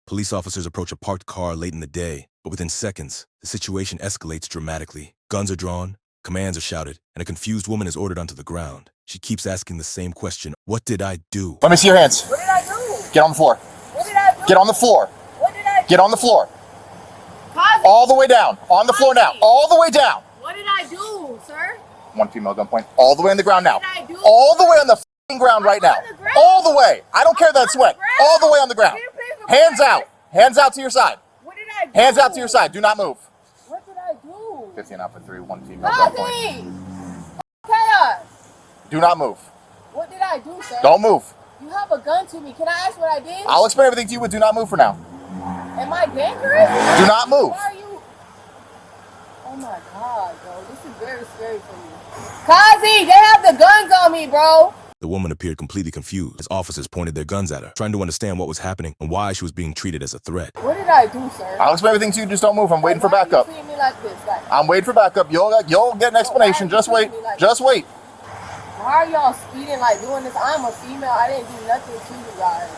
Police officers approach a parked car late in the day, but within seconds, the situation escalates dramatically. Guns are drawn, commands are shouted, and a confused woman is ordered onto the ground. She keeps asking the same question, what did I do? Let me see your hands. What did I do? Get on the floor. What did I do? Get on the floor. What did I do? Get on the floor. Cosby. All the way down. On the floor now. All the way down. What did I do, sir? One female gunpoint. All the way on the ground now. What did I do? All the way on the f***ing ground right now. On the ground? All the way. I don't care that it's wet. All the way on the ground. Can you please repeat Hands that? out. Hands out to your side. What did I do? Hands out to your side. Do not move. What did I do? 15 out for 3. One female gunpoint. Cosby. Chaos. Do not move. What did I do, sir? Don't move. You have a gun to me. Can I ask what I did? I'll explain everything to you, but do not move for now. Am I dangerous? Do not move. Why are you? Oh my God, bro. This is very scary for me. Kazi, they have the guns on me, bro. The woman appeared completely confused as officers pointed their guns at her, trying to understand what was happening and why she was being treated as a threat. What did I do, sir? I'll explain everything to you, just don't move. I'm waiting for Why backup. are you treating me like this? Like, I'm waiting for backup. You'll get an explanation. Just wait. Just wait. why are y'all speeding like doing this? I'm a female. I didn't do nothing to you guys.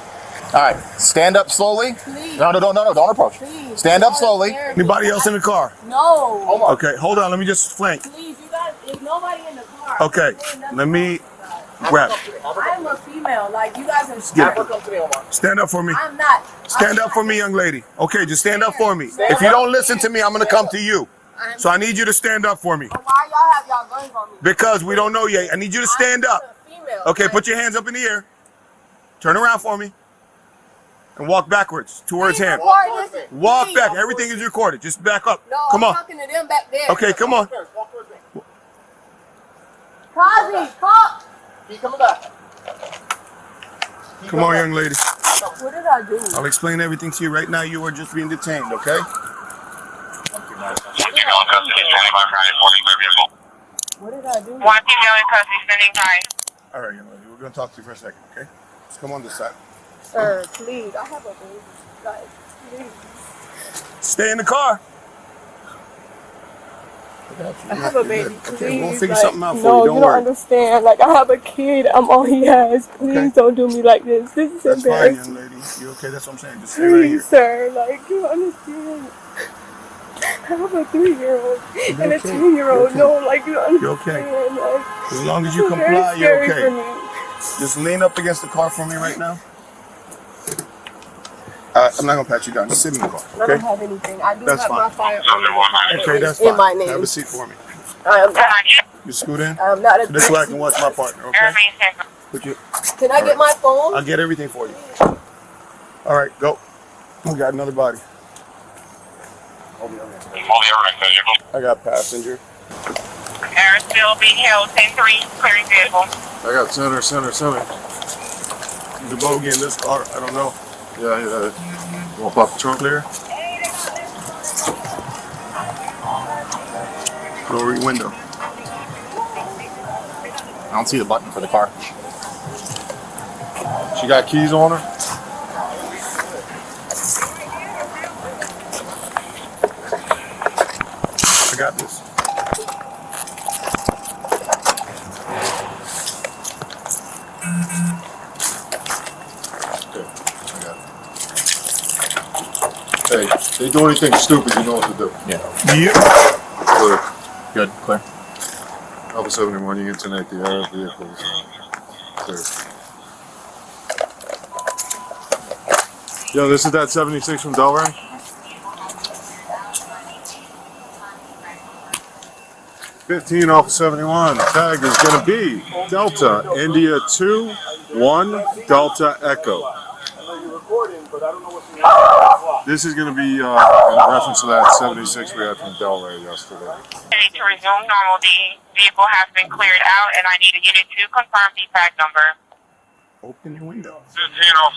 All right. Stand up slowly. Please. No. Don't approach. Please. Stand up Y'all slowly. scared me. Anybody else in the car? No. Okay, hold on. Let me just flank. Please, you guys, there's nobody in the car. Okay, let me grab. I'm a female. Like, you guys are Get scared. it. Stand up for me. I'm not. Stand up for me, young lady. Okay, just stand up for me. If you don't listen to me, I'm gonna come to you. So I need you to stand up for me. Why y'all have y'all guns on me? Because we don't know yet. I need you to stand I'm up. a female. Okay, Like, put your hands up in the air. Turn around for me. And walk backwards towards please him. record this. Walk Please. back. Everything is recorded. Just back up. No, Come I'm on. talking to them back there. Okay, come on. Cosby, fuck. Keep coming back. Come on, young lady. What did I do? I'll explain everything to you right now. You are just being detained, okay? What did I do? One female in custody standing by. All right, young lady. We're going to talk to you for a second, okay? Just come on this side. Sir, please. I have a baby. Guys, please. Stay in the car. I have a baby. Please. Okay, we'll figure like, something out for no, you. Don't you worry. don't understand. Like, I have a kid. I'm all he has. Please Okay. don't do me like this. This is That's fine, embarrassing. young lady. You okay? That's what I'm saying. Just stay right here. Please, sir. Like, you understand. I have a 3-year-old and a okay. 10-year-old. You No, like, you understand. You okay? Like, As long as you it's very comply, you're scary for okay. me. Just lean up against the car for me right now. I'm not going to pat you down. Just sit in the car, I don't okay? have anything. I do That's have my fine. firearm in my car. Okay, that's in my fine. name. Have a seat for me. You scoot in? I'm not a So this way I can watch my partner, okay? Put you. Can I get my phone? I'll get everything for you. All right, go. We got another body. I got passenger. Still being held 10-3, clearing vehicle. I got center. The bogey in this car, I don't know. Yeah. Want to pop the trunk? Clear. Lower your window. I don't see the button for the car. She got keys on her? I got this. Okay, I got it. Hey, they do anything stupid, you know what to do. Yeah. Clear. Good. Clear. Alpha 71, you internet the air vehicles. Clear. Yo, this is that 76 from Delray? "15 Alpha 71. Tag is going to be Delta India 2-1 Delta Echo." This is going to be in reference to that 76 we had from Delray yesterday. Ready to resume normal. The vehicle has been cleared out, and I need a unit to confirm the tag number. Open your window. 15 Alpha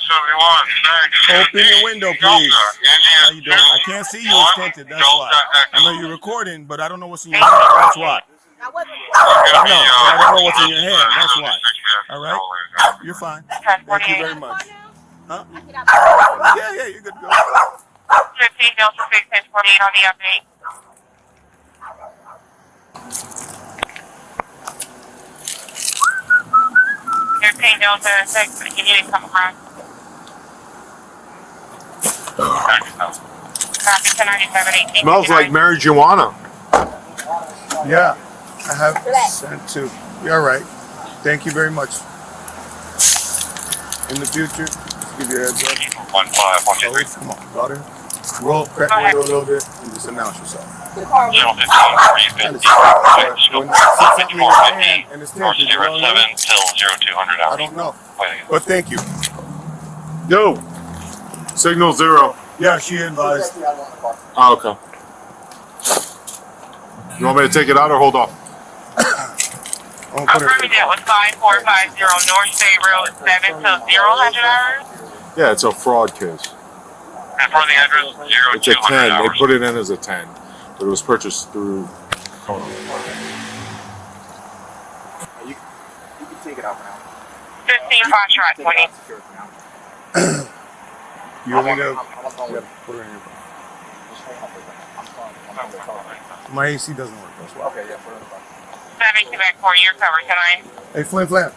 71. Open your window, please. How you doing? I can't see you. It's tinted. That's why. I know you're recording, but I don't know what's in your hand. That's why. I wasn't. I know. I don't know what's in your hand. That's why. All right? You're fine. Thank you very much. Huh? Yeah, you're good to go. 15 Delta 6 1048 on the update. Delta 6, can you come across? Copy 1097-18. Smells like marijuana. Yeah, I have Relax. sent to. You're all right. Thank you very much. In the future, just give you a heads up. 15-1-3. Come on, daughter. Roll, crack the window a little bit, and just announce yourself. The car. 015-350. When it's 6:50 and it's 10, North did you know 07 that? till 0200 I hours. don't know, Wait. but thank you. Yo, signal 0. Yeah, she advised. Oh, okay. You want me to take it out or hold off? I'm gonna put her. Affirmative was 5450 North State Road 7 till 000 hours. Yeah, it's a fraud case. And for the address, 0200 It's a 10. They hours. put it in as a 10, but it was purchased through. Hold on. You can take it out for now. 15 Foxtrot 20. You want me to? Yeah, put her in your phone. My AC doesn't work. That's why. Okay, yeah, put it in the front. 72 back 4, you're covered tonight. Hey, Flynn, Flynn.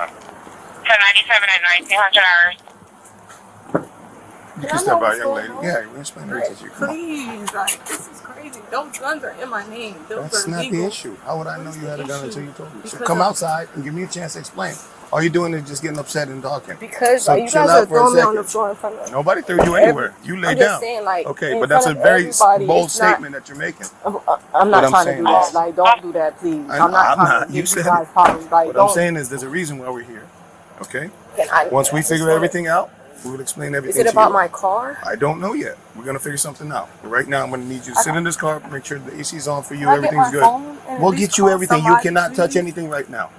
1097 at 1900 hours. You can step by, young lady. Yeah, we're explaining everything to you. Come on. Please, like, this is crazy. Those guns are in my name. Those That's are not legal. the issue. How would I know you had a gun until you told me? So Because come of- outside and give me a chance to explain. All you're doing is just getting upset and talking. Because So you chill guys out are for a throwing me on the second. floor in front of. Nobody threw you anywhere. You lay I'm down. just saying, like, Okay, in but that's a front of very everybody, bold it's not- statement that you're making. I'm What not I'm trying to saying do that. is- Like, don't do that, please. I'm I'm not not. trying to You give said you guys it. problems. Like, What I'm don't. saying is there's a reason why we're here. Okay? I- Once we I just figure wanna- everything out, we will explain Is everything it to about you. my car? I don't know yet. We're gonna figure something out. But right now, I'm gonna need you to sit in this car, make sure the AC's on for you, Can I get everything's my good. phone and We'll at least get you call everything. You somebody, cannot touch please? anything right now.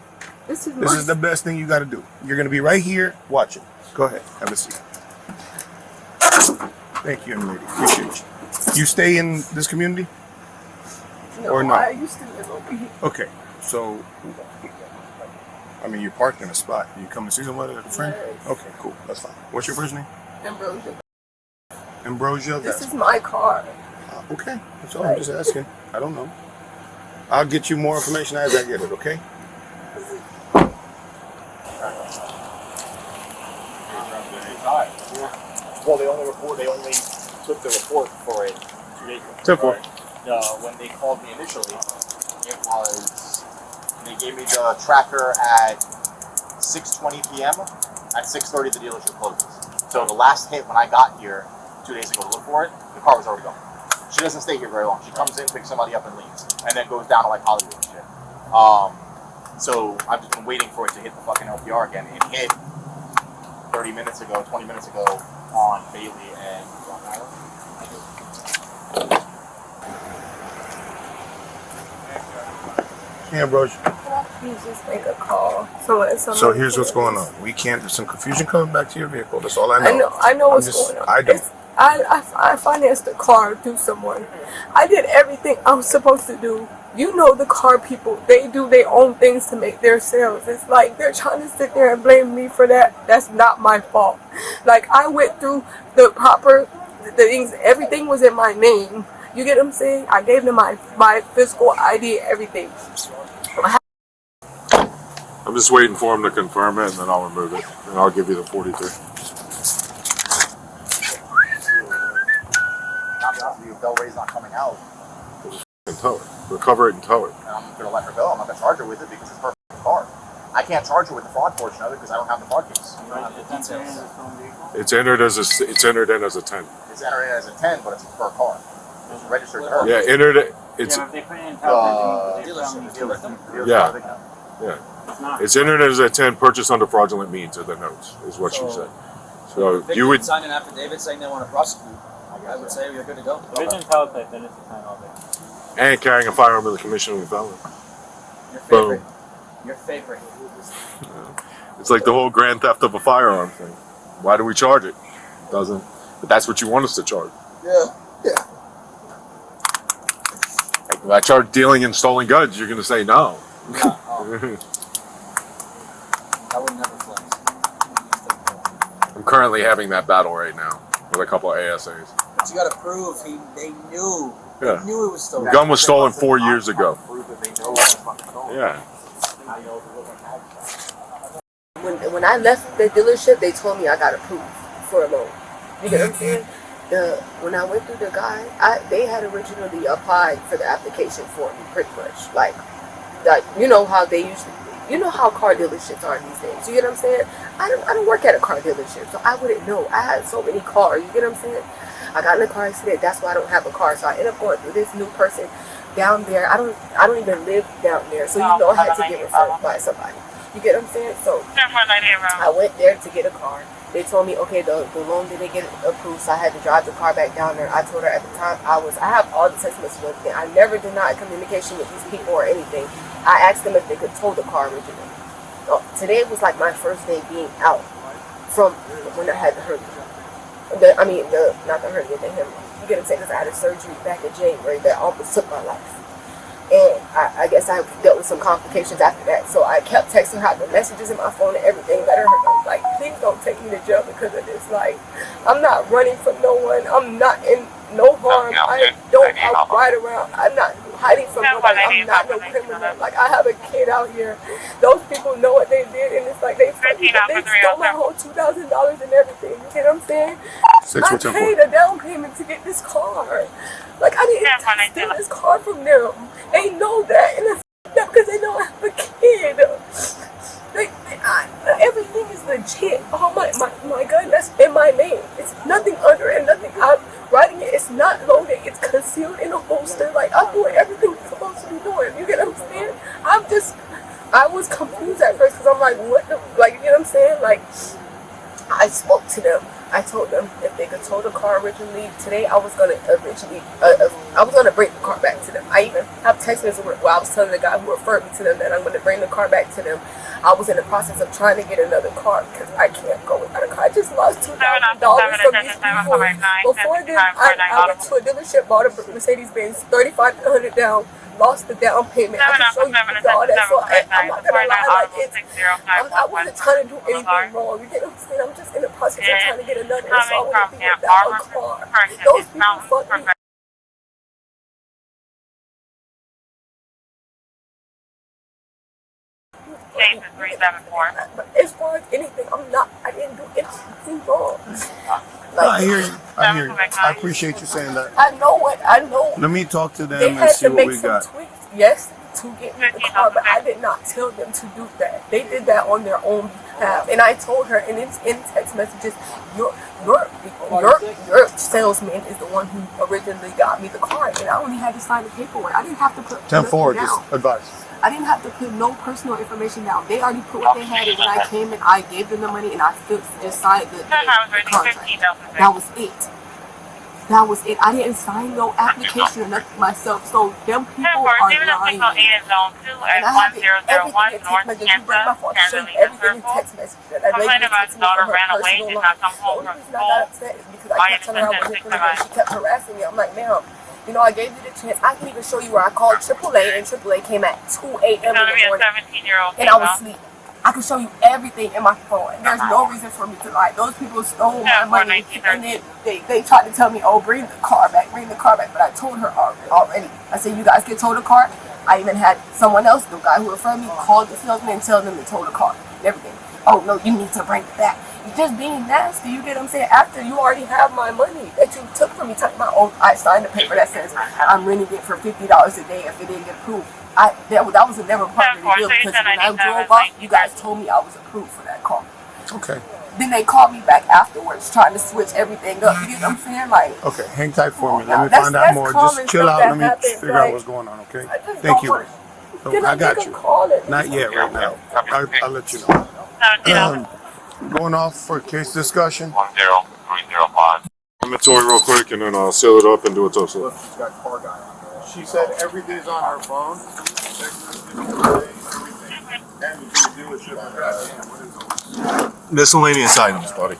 This is This is the best thing you got to do. You're gonna be right here. Watch it. Go ahead. Have a seat. Thank you, young lady. Appreciate you. You stay in this community? or no? I used to live over here. Okay, so I mean, you parked in a spot. You come to see somebody, like a friend? Yes. Okay, cool. That's fine. What's your first name? Ambrosia. Ambrosia. This That's is my car. okay. That's all. I'm just asking. I don't know. I'll get you more information as I get it. Okay. Well, they only took the report for it 2 days ago. 10-4. When they called me initially, they gave me the tracker at 6:20 p.m. At 6:30, the dealership closes. So the last hit when I got here 2 days ago to look for it, the car was already gone. She doesn't stay here very long. She comes in, picks somebody up, and leaves, and then goes down to like Hollywood and shit. So I've just been waiting for it to hit the fucking LPR again. It hit 20 minutes ago on Bailey and Long Island. Yeah, Ambrosia. Can I please just make a call? So here's what's going on. We can't. There's some confusion coming back to your vehicle. That's all I know. I know what's just- going on. I don't. I financed the car through someone. I did everything I was supposed to do. You know the car people, they do their own things to make their sales. It's like they're trying to sit there and blame me for that. That's not my fault. Like, I went through the things, everything was in my name. You get what I'm saying? I gave them my physical ID, everything. I'm just waiting for him to confirm it, and then I'll remove it, and I'll give you the 43. I'll be honest with you, if Del Rey's not coming out, And tow it. Recover it and tow it. and I'm gonna let her go. I'm not gonna charge her with it because it's her car. I can't charge her with the fraud portion of it because I don't have the fraud case. You don't have the details. It's entered in as a 10. It's entered in as a 10, but it's her car. It's registered to her. Yeah, entered it. It's It's entered as a 10, purchased under fraudulent means in the notes, is what she said. So If you would. sign an affidavit saying they want to prosecute, I would say we're good to go. If it's in power play, then it's a 10 all day. And carrying a firearm in the commission of a felony. Your Boom. favorite. Your favorite. It's like the whole grand theft of a firearm thing. Why do we charge it? Doesn't. But that's what you want us to charge. Yeah. Like, if I charge dealing and stolen goods, you're going to say no. That would never fly. I'm currently having that battle right now with a couple of ASAs. But you got to prove they knew. Yeah. They knew it was stolen. The gun was stolen 4 years ago. Prove that they know it's fucking stolen. Yeah. when I left the dealership, they told me I got approved for a loan. You get what I'm saying? When I went through the guy, they had originally applied for the application for me, pretty much. Like you know how they usually, you know how car dealerships are these days. You get what I'm saying? I don't work at a car dealership, so I wouldn't know. I had so many cars. You get what I'm saying? I got in a car accident. That's why I don't have a car. So I ended up going through this new person down there. I don't even live down there, so you know I had to get referred by somebody. You get what I'm saying? So I went there to get a car. They told me, okay, the loan didn't get approved, so I had to drive the car back down there. I told her at the time I have all the text messages and everything. I never denied communication with these people or anything. I asked them if they could tow the car originally. Today was like my first day being out from when I had the hernia. Not the hernia, the hemorrhoid. You get what I'm saying? Because I had a surgery back in January that almost took my life. And I guess I dealt with some complications after that. So I kept texting her the messages in my phone and everything. Let her know, like, please don't take me to jail because of this. Like, I'm not running from no one. I'm not in no harm. I don't ride around. I'm not hiding from nobody. I'm not no criminal. Like, I have a kid out here. Those people know what they did, and it's like they stole my whole $2,000 and everything. You get what I'm saying? I paid a down payment to get this car. Like, I didn't steal this car from them. They know that, and it's because they know I have a kid. Everything is legit. Oh my gun, that's in my name. It's nothing under it, nothing I'm writing it. It's not loaded. It's concealed in a holster. Like, I'm doing everything I'm supposed to be doing. You get what I'm saying? I was confused at first because I'm like, what the, like, you get what I'm saying? Like, I spoke to them. I told them if they could tow the car originally. Today I was gonna bring the car back to them. I even have text messages where I was telling the guy who referred me to them that I'm gonna bring the car back to them. I was in the process of trying to get another car because I can't go without a car. I just lost $2,000 from these people. Before then, I went to a dealership, bought a Mercedes-Benz, $3,500 down. Lost the down payment. I can show you all that. So I'm not gonna lie, like I wasn't trying to do anything wrong. You get what I'm saying? I'm just in the process of trying to get another. So I want to be without a car. Those people fuck me. But as far as anything, I didn't do anything wrong. No, I hear you. I appreciate you saying that. I know. Let me talk to them They and had see to what make we some got. tweaks, yes, to get me the car, but I did not tell them to do that. They did that on their own behalf, and I told her, and it's in text messages, your salesman is the one who originally got me the car, and I only had to sign the paperwork. I didn't have to put 10-4, down. just advice. I didn't have to put no personal information down. They already put what they had, and when I came and I gave them the money, and I still just signed the contract. That was it. That was it. I didn't sign no application or nothing myself. So them people are lying. And I have everything in text messages. You bring my phone, show you everything in text messages. That lady texted me from her personal line. The only reason I got upset is because I kept telling her I wasn't criminal. She kept harassing me. I'm like, ma'am, you know, I gave you the chance. I can even show you where I called AAA, and AAA came at 2 a.m. in the morning, and I was asleep. I can show you everything in my phone. And there's no reason for me to lie. Those people stole my money, and then they tried to tell me, oh, bring the car back. But I told her already. I said, you guys can tow the car. I even had someone else, the guy who referred me, call the salesman and tell them to tow the car and everything. Oh, no, you need to bring it back. You're just being nasty, you get what I'm saying? After you already have my money that you took from me, I signed a paper that says I'm renting it for $50 a day if it didn't get approved. That was never part of the deal because when I drove off, you guys told me I was approved for that car. Okay. Then they called me back afterwards trying to switch everything up. You know what I'm saying? Like, okay, hang tight for me. Let me find out more. Just chill out. Let me figure out what's going on, okay? Thank you. I got you. Not yet, right now. I'll let you know. Going off for case discussion. 10305. Inventory real quick, and then I'll seal it up and do a toast. She said everything's on her phone. And the dealership address. Miscellaneous items, buddy.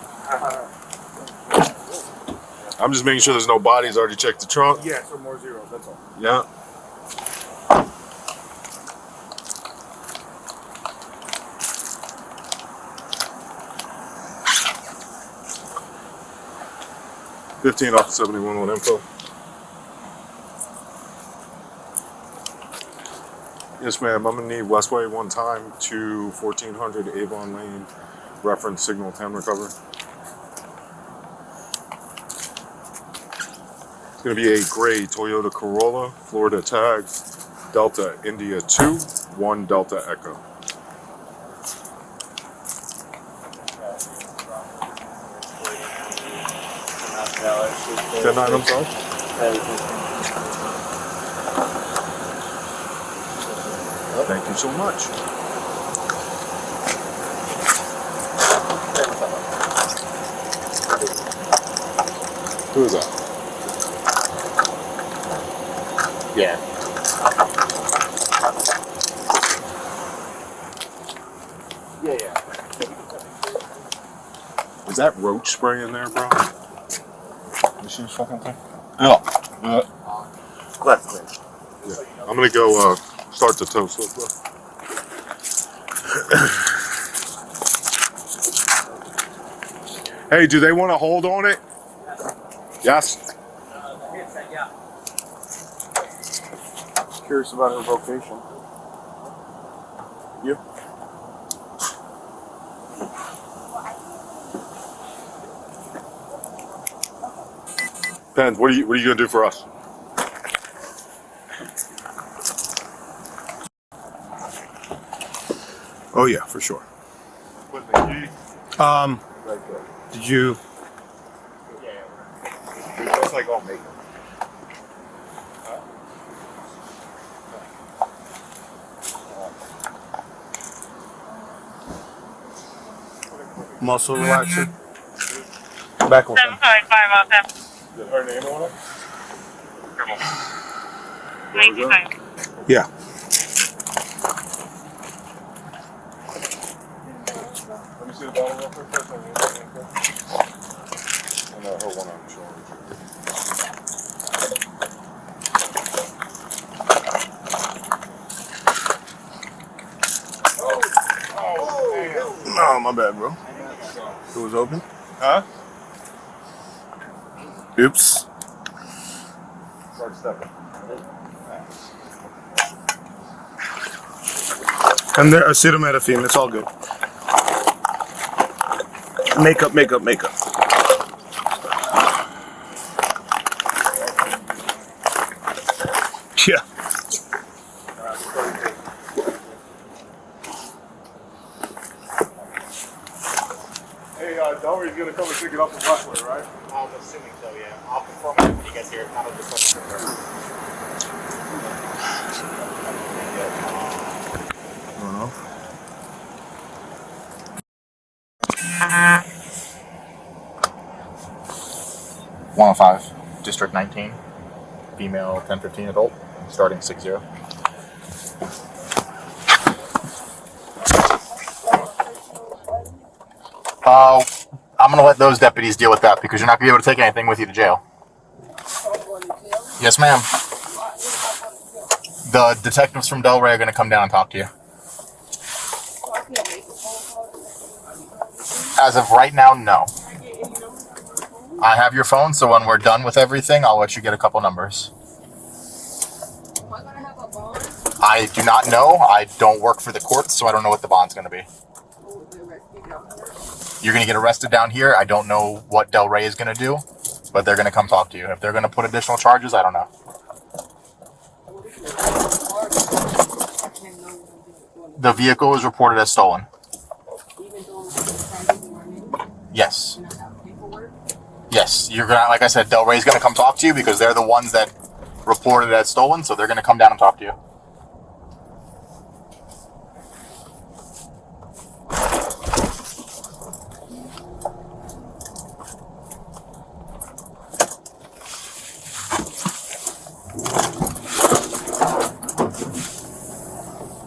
I'm just making sure there's no bodies. Already checked the trunk. Yeah, so more zeros, that's all. Yeah. $15 off 71 with info. Yes, ma'am. I'm gonna need Westway one time to 1400 Avon Lane, Reference signal 10 recovery. It's going to be a gray Toyota Corolla, Florida tag, Delta India 2, 1 Delta Echo. 10-9, I'm sorry? Thank you so much. Who is that? Yeah. Yeah. Is that roach spray in there, bro? You see this fucking thing? Yeah. Yeah. I'm gonna go start the tow slip, bro. Hey, do they want to hold on it? Yes. Curious about her vocation. You? Pens, what are you gonna do for us? Oh yeah, for sure. Put the key. Did you? It's like all makeup. Muscle relaxer. Back with them. 75507. Is it her name on it? 325. Yeah. Let me see the bottle real quick. I know her one on the shoulder. Oh, my bad, bro. It was open. Huh? Oops. Start stepping. And there, acetaminophen. It's all good. Makeup. Yeah. Hey, Delry's gonna come and pick it up from Westwood, right? I'm assuming so, yeah. I'll confirm it when he gets here. Kind of just like I don't know. District 19, female 1015 adult, starting 60. I'm gonna let those deputies deal with that because you're not gonna be able to take anything with you to jail. Yes, ma'am. The detectives from Delray are gonna come down and talk to you. As of right now, no. I have your phone, so when we're done with everything, I'll let you get a couple numbers. I do not know. I don't work for the courts, so I don't know what the bond's going to be. You're going to get arrested down here. I don't know what Delray is going to do, but they're going to come talk to you. If they're going to put additional charges, I don't know. The vehicle is reported as stolen. Yes. Yes, you're gonna, like I said, Delray's gonna come talk to you because they're the ones that reported it as stolen, so they're gonna come down and talk to you.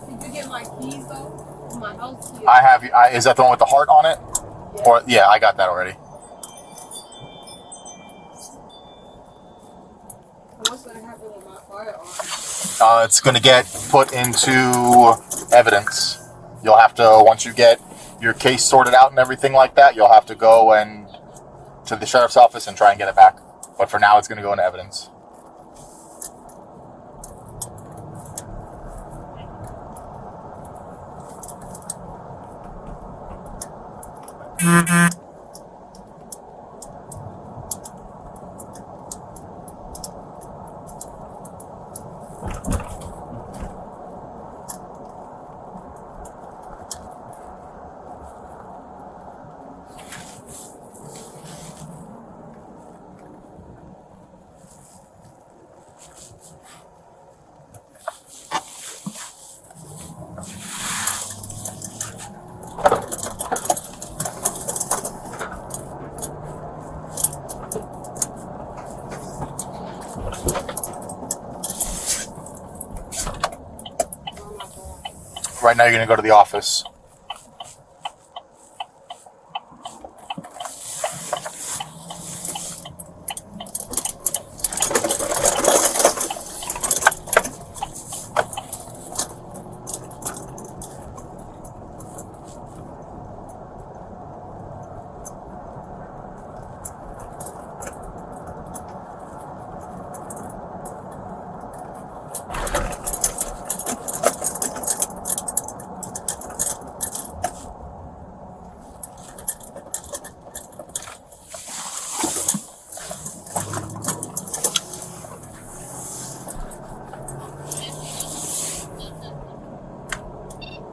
Did you get my keys though? My house keys. I have. Is that the one with the heart on it? Yeah. Or yeah, I got that already. What's gonna happen with my firearm? It's going to get put into evidence. You'll have to, once you get your case sorted out and everything like that, you'll have to go and to the sheriff's office and try and get it back. But for now, it's going to go into evidence. Right now, you're gonna go to the office.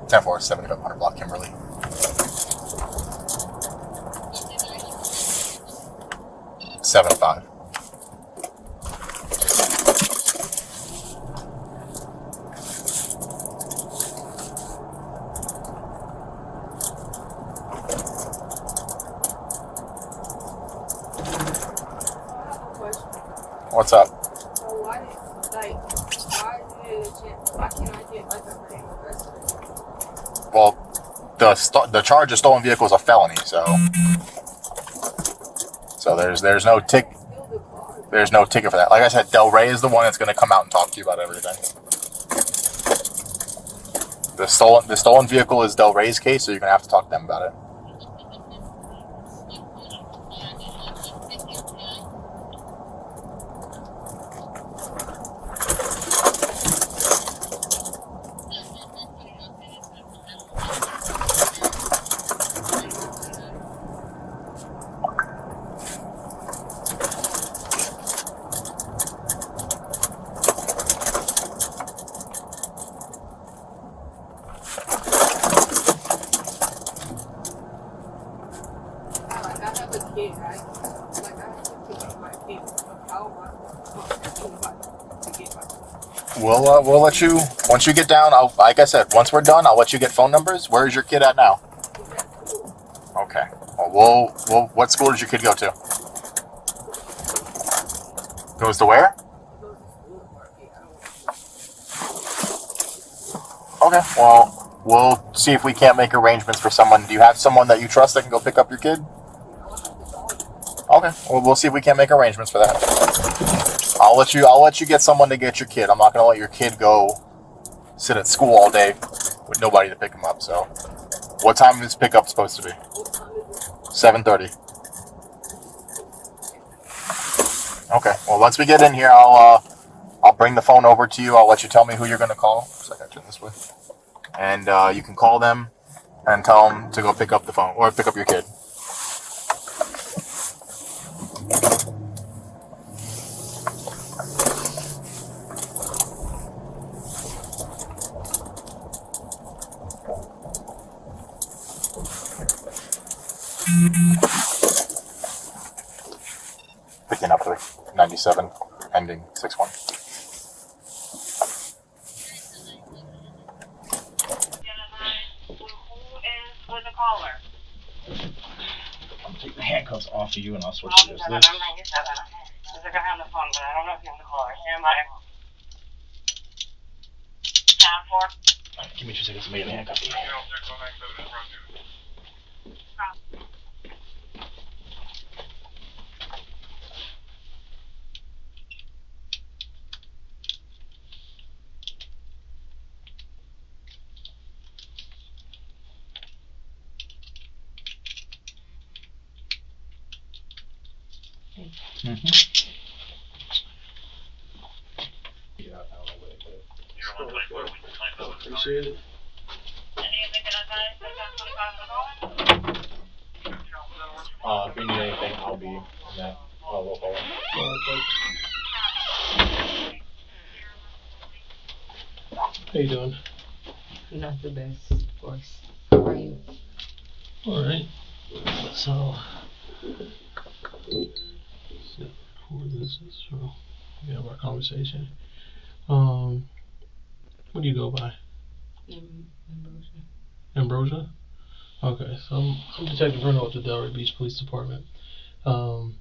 Ten four 7500 block, Kimberly. Seven five. What's up? Well, the charge of stolen vehicle is a felony, so there's no ticket for that. Like I said, Del Rey is the one that's going to come out and talk to you about everything. The stolen vehicle is Del Rey's case, so you're going to have to talk to them about it. We'll let you, once you get down, like I said, once we're done, I'll let you get phone numbers. Where is your kid at now? Okay. Well, what school does your kid go to? Goes to where? Okay. Well, we'll see if we can't make arrangements for someone. Do you have someone that you trust that can go pick up your kid? Okay. Well, we'll see if we can't make arrangements for that. I'll let you get someone to get your kid. I'm not going to let your kid go sit at school all day with nobody to pick him up. So, what time is pickup supposed to be? 7:30. Okay. Well, once we get in here, I'll bring the phone over to you. I'll let you tell me who you're going to call. So I got to turn this way. And you can call them and tell them to go pick up the phone or pick up your kid. Picking up 97, ending 61. I'll take the handcuffs off of you and I'll switch to this. I'm ringing 7. There's a guy on the phone, but I don't know if he's on the caller. Stand by. Down 4. Right, give me 2 seconds to make the handcuff. Appreciate it. Any of the guys that got 25 on the phone? If you need anything, I'll be in that local. How you doing? Not the best, of course. How are you? Alright. So, this is so we have our conversation. What do you go by? Ambrosia. Ambrosia? Okay, so I'm Detective Bruno with the Delray Beach Police Department. So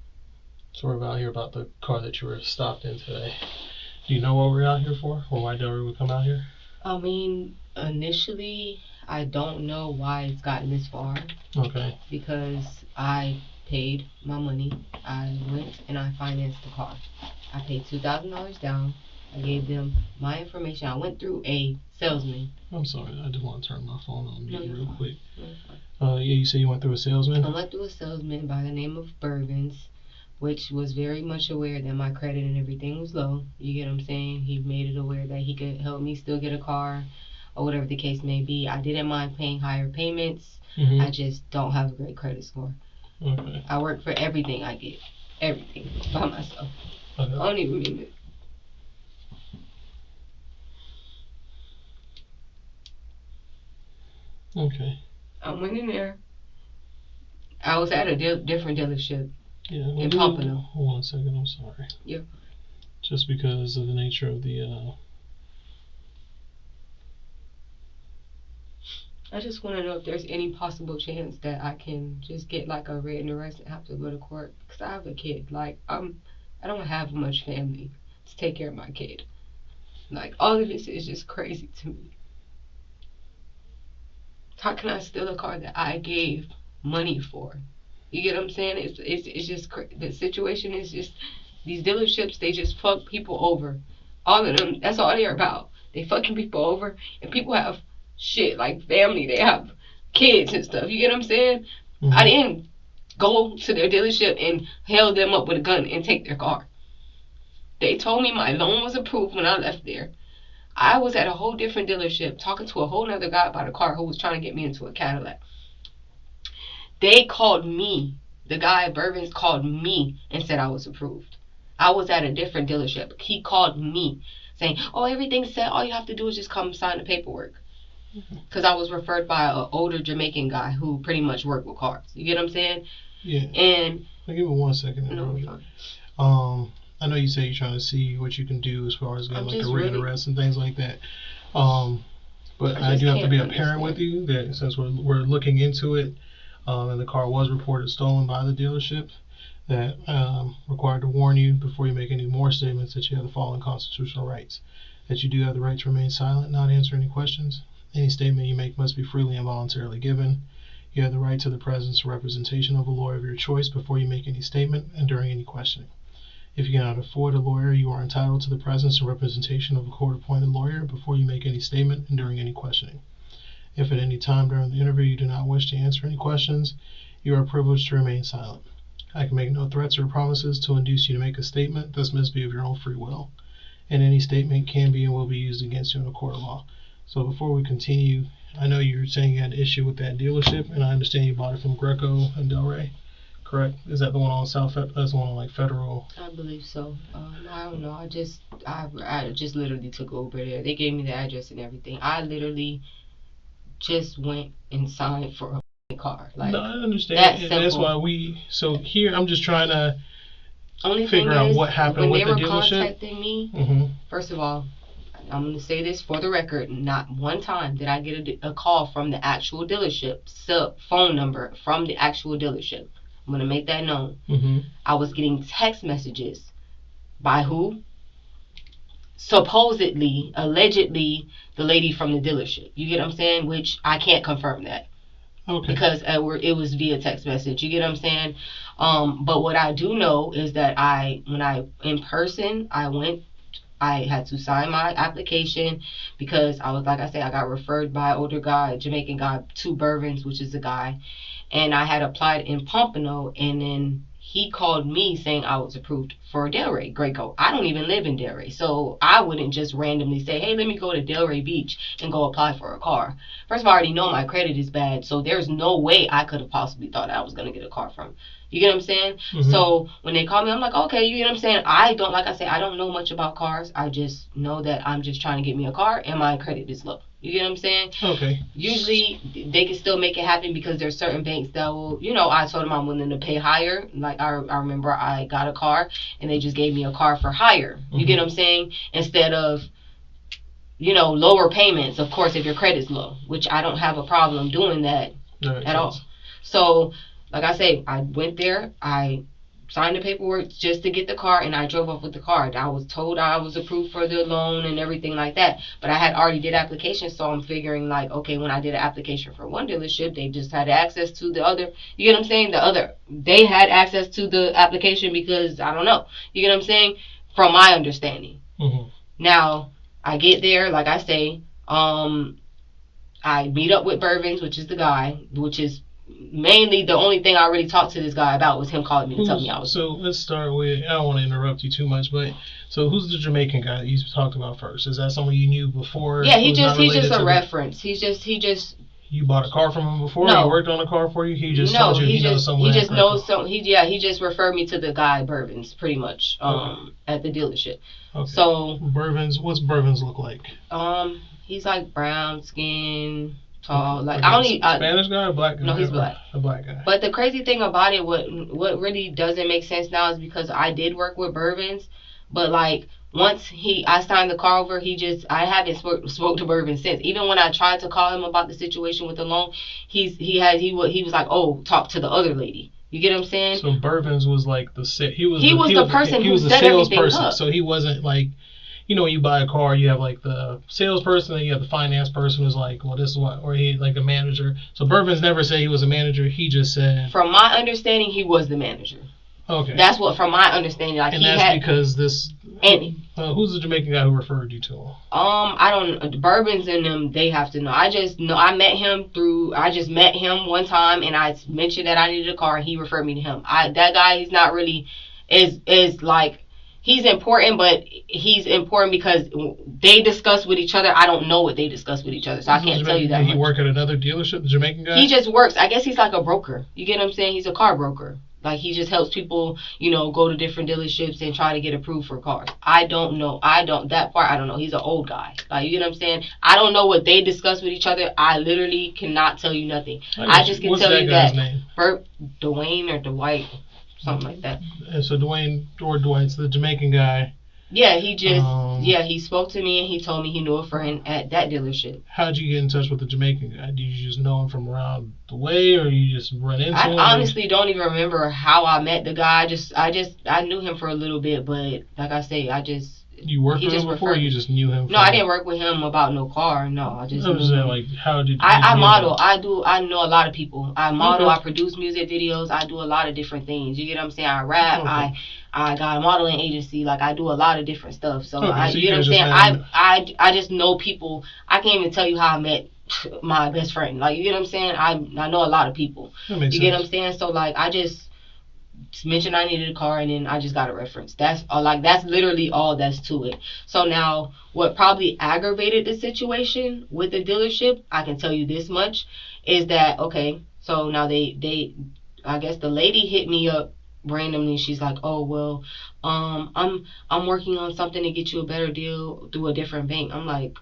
we're out here about the car that you were stopped in today. Do you know what we're out here for, or why Delray would come out here? I mean, initially, I don't know why it's gotten this far. Okay. Because I paid my money. I went and I financed the car. I paid $2,000 down. I gave them my information. I went through a salesman. I'm sorry, I just want to turn my phone on mute real quick. No, yeah, you said you went through a salesman? I went through a salesman by the name of Bervins, which was very much aware that my credit and everything was low. You get what I'm saying? He made it aware that he could help me still get a car or whatever the case may be. I didn't mind paying higher payments. Mm-hmm. I just don't have a great credit score. Okay. I work for everything I get. Everything. By myself. Okay. I don't even mean it. Okay. I went in there. I was at a different dealership in Pompano. Pompano. Hold on a second, I'm sorry. Yep. Just because of the nature of the I just want to know if there's any possible chance that I can just get like a written arrest and have to go to court. Because I have a kid. Like, I don't have much family to take care of my kid. Like, all of this is just crazy to me. How can I steal a car that I gave money for? You get what I'm saying? It's just the situation is just these dealerships. They just fuck people over. All of them. That's all they're about. They fucking people over, and people have shit like family. They have kids and stuff. You get what I'm saying? Mm-hmm. I didn't go to their dealership and held them up with a gun and take their car. They told me my loan was approved when I left there. I was at a whole different dealership talking to a whole nother guy about a car who was trying to get me into a Cadillac. They called me. The guy, Bourbons, called me and said I was approved. I was at a different dealership. He called me saying, oh, everything's set. All you have to do is just come sign the paperwork. Because I was referred by an older Jamaican guy who pretty much worked with cars. You get what I'm saying? Yeah. And give me 1 second. No, fine. I know you say you're trying to see what you can do as far as getting like a written arrest and things like that. But I do have to be apparent with you that since we're looking into it, and the car was reported stolen by the dealership, that required to warn you before you make any more statements that you have the following constitutional rights. That you do have the right to remain silent, not answer any questions. Any statement you make must be freely and voluntarily given. You have the right to the presence or representation of a lawyer of your choice before you make any statement and during any questioning. If you cannot afford a lawyer, you are entitled to the presence and representation of a court-appointed lawyer before you make any statement and during any questioning. If at any time during the interview you do not wish to answer any questions, you are privileged to remain silent. I can make no threats or promises to induce you to make a statement. This must be of your own free will, and any statement can be and will be used against you in a court of law. So before we continue, I know you were saying you had an issue with that dealership, and I understand you bought it from Greco and Delray. Correct? Is that the one on South? That's the one on like Federal? I believe so. I don't know. I just literally took over there. They gave me the address and everything. I literally just went and signed for a car. Like, no, I understand. And that's why so here I'm just trying to figure out what happened with the dealership. When they were contacting me, first of all, I'm going to say this for the record. Not one time did I get a call from the actual dealership, phone number from the actual dealership. I'm going to make that known. I was getting text messages by who? Supposedly, allegedly, the lady from the dealership. You get what I'm saying? Which I can't confirm that. Okay. Because it was via text message. You get what I'm saying? But what I do know is that when I in person, I had to sign my application because I was, like I said, I got referred by an older guy, a Jamaican guy, to Bourbons, which is a guy. And I had applied in Pompano, and then he called me saying I was approved for Delray, Graco. I don't even live in Delray, so I wouldn't just randomly say, hey, let me go to Delray Beach and go apply for a car. First of all, I already know my credit is bad, so there's no way I could have possibly thought I was going to get a car from. You get what I'm saying? Mm-hmm. So when they call me, I'm like, okay, you get what I'm saying? I don't know much about cars. I just know that I'm just trying to get me a car and my credit is low. You get what I'm saying? Okay. Usually they can still make it happen because there's certain banks that will, I told them I'm willing to pay higher. Like I remember I got a car and they just gave me a car for higher. You get what I'm saying? Instead of, lower payments, of course, if your credit's low, which I don't have a problem doing that at all. So, like I say, I went there, I signed the paperwork just to get the car, and I drove off with the car. I was told I was approved for the loan and everything like that, but I had already did application, so I'm figuring like, okay, when I did an application for one dealership, they just had access to the other. You get what I'm saying? They had access to the application because, I don't know. You get what I'm saying? From my understanding. Mm-hmm. Now, I get there, like I say, I meet up with Burvins, which is the guy, which is mainly the only thing I really talked to this guy about was him calling me to tell me I was. So let's start with, I don't want to interrupt you too much, but so who's the Jamaican guy that you talked about first? Is that someone you knew before? Yeah, he's just a reference. He's just. You bought a car from him before? No. He worked on a car for you? He just told you he knows someone. He just knows some. He just referred me to the guy Burvins, pretty much, at the dealership. Okay. So Burvins, what's Burvins look like? He's like brown skin. Tall, like Spanish guy or black guy? No, he's black. A black guy. But the crazy thing about it, what really doesn't make sense now is because I did work with Burvins, but like once I signed the car over, I haven't spoke to Burvins since. Even when I tried to call him about the situation with the loan, he was like, oh, talk to the other lady. You get what I'm saying? So Burvins was like the set. He was the person who set everything up. So he wasn't like. When you buy a car, you have like the salesperson, and you have the finance person who's like, well, this is what, or he like a manager. So Burvins never said he was a manager. He just said. From my understanding, he was the manager. Okay. That's what, from my understanding, like and that's because this. And who's the Jamaican guy who referred you to him? I don't. Bourbons and them, they have to know. I just know I met him one time, and I mentioned that I needed a car, and he referred me to him. That guy, he's not really is like. He's important, but he's important because they discuss with each other. I don't know what they discuss with each other, so I can't tell you that. Did he work at another dealership, the Jamaican guy? He just works. I guess he's like a broker. You get what I'm saying? He's a car broker. Like, he just helps people, go to different dealerships and try to get approved for cars. I don't know. That part, I don't know. He's an old guy. Like, you get what I'm saying? I don't know what they discuss with each other. I literally cannot tell you nothing. I just can tell you that. Dwayne or Dwight. Something like that. And so Dwight's the Jamaican guy. Yeah, he spoke to me and he told me he knew a friend at that dealership. How'd you get in touch with the Jamaican guy? Did you just know him from around the way, or you just run into him? I honestly don't even remember how I met the guy. I knew him for a little bit, but like I say, You worked with him before, or you just knew him? No, I didn't work with him about no car. No, I just. I was saying, like, how did I model? I know a lot of people. I model. Okay. I produce music videos. I do a lot of different things. You get what I'm saying? I rap. Okay. I got a modeling agency. Like, I do a lot of different stuff. So, you get what I'm saying? I just know people. I can't even tell you how I met my best friend. Like, you get what I'm saying? I know a lot of people. That makes sense. Get what I'm saying? So, like, I just mentioned I needed a car, and then I just got a reference. That's literally all that's to it. So now, what probably aggravated the situation with the dealership, I can tell you this much, is that, okay, so now they I guess the lady hit me up randomly. She's like, oh, well, I'm working on something to get you a better deal through a different bank. I'm like,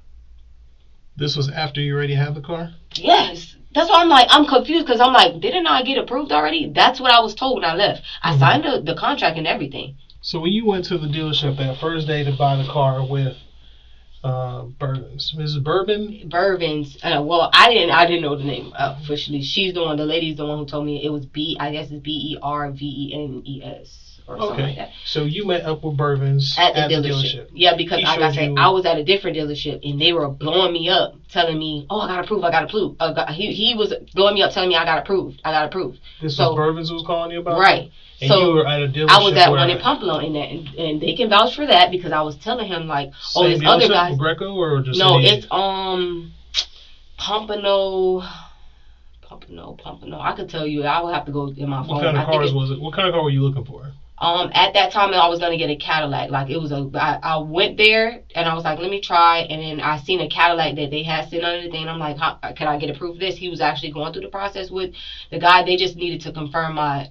this was after you already had the car? Yes. That's why I'm confused, because I'm like, didn't I get approved already? That's what I was told when I left. I signed the contract and everything. So when you went to the dealership that first day to buy the car with Bourbons, Mrs. Bourbon? Bourbons. Well, I didn't know the name officially. She's the one. The lady's the one who told me it was I guess it's Bervenes. Or something like that. So you met up with Bourbons at the dealership. Yeah, because like I said, I was at a different dealership and they were blowing me up, telling me, "Oh, I got approved. He was blowing me up, telling me I got approved. This was Bourbons was calling you about? Right. And so you were at a dealership. I was at one in Pompano, and they can vouch for that because I was telling him like, oh, this other guy. Greco or just no, it's Pompano. Pompano. I could tell you. I would have to go in my phone. What kind of cars was it? What kind of car were you looking for? At that time, I was gonna get a Cadillac. Like it was I went there and I was like, let me try. And then I seen a Cadillac that they had sitting under the thing. And I'm like, can I get a proof of this? He was actually going through the process with the guy. They just needed to confirm my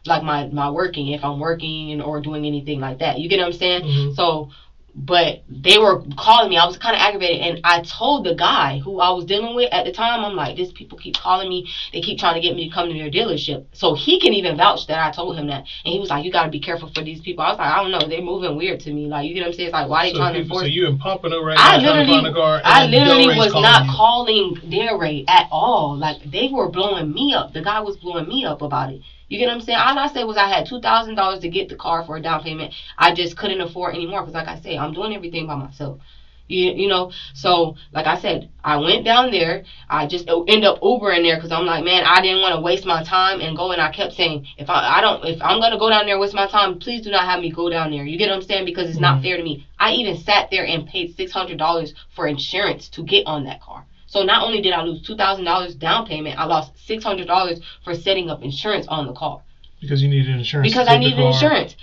like my working, if I'm working or doing anything like that. You get what I'm saying? Mm-hmm. So. But they were calling me. I was kind of aggravated. And I told the guy who I was dealing with at the time, I'm like, these people keep calling me. They keep trying to get me to come to their dealership. So he can even vouch that I told him that. And he was like, you got to be careful for these people. I was like, I don't know. They're moving weird to me. Like, you get what I'm saying? It's like, why are they trying to force? So you in Pompano right now trying to find a car? I literally was not calling their rate at all. Like, they were blowing me up. The guy was blowing me up about it. You get what I'm saying? All I said was I had $2,000 to get the car for a down payment. I just couldn't afford anymore because, like I say, I'm doing everything by myself. You know? So, like I said, I went down there. I just end up Ubering there because I'm like, man, I didn't want to waste my time and go. And I kept saying, if I'm going to go down there and waste my time, please do not have me go down there. You get what I'm saying? Because it's not fair to me. I even sat there and paid $600 for insurance to get on that car. So not only did I lose $2,000 down payment, I lost $600 for setting up insurance on the car. Because you needed insurance. Because I needed insurance.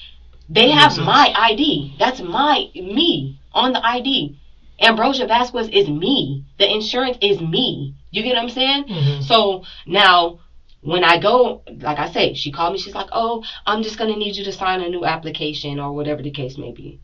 They have my ID. That's me on the ID. Ambrosia Vasquez is me. The insurance is me. You get what I'm saying? Mm-hmm. So now when I go, like I say, she called me. She's like, oh, I'm just going to need you to sign a new application or whatever the case may be.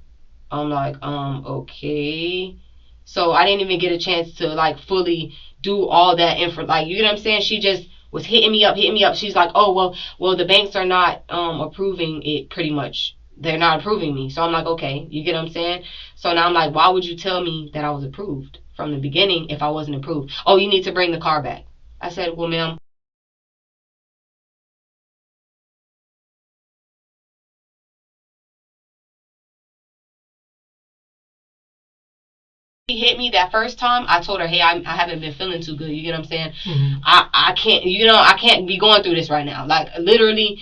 I'm like, okay. So I didn't even get a chance to like fully do all that info. Like, you know what I'm saying? She just was hitting me up. She's like, oh, well, the banks are not approving it pretty much. They're not approving me. So I'm like, okay, you get what I'm saying? So now I'm like, why would you tell me that I was approved from the beginning if I wasn't approved? Oh, you need to bring the car back. I said, well, ma'am. She hit me that first time. I told her, hey, I haven't been feeling too good. You get what I'm saying? Mm-hmm. I can't, I can't be going through this right now. Like, literally,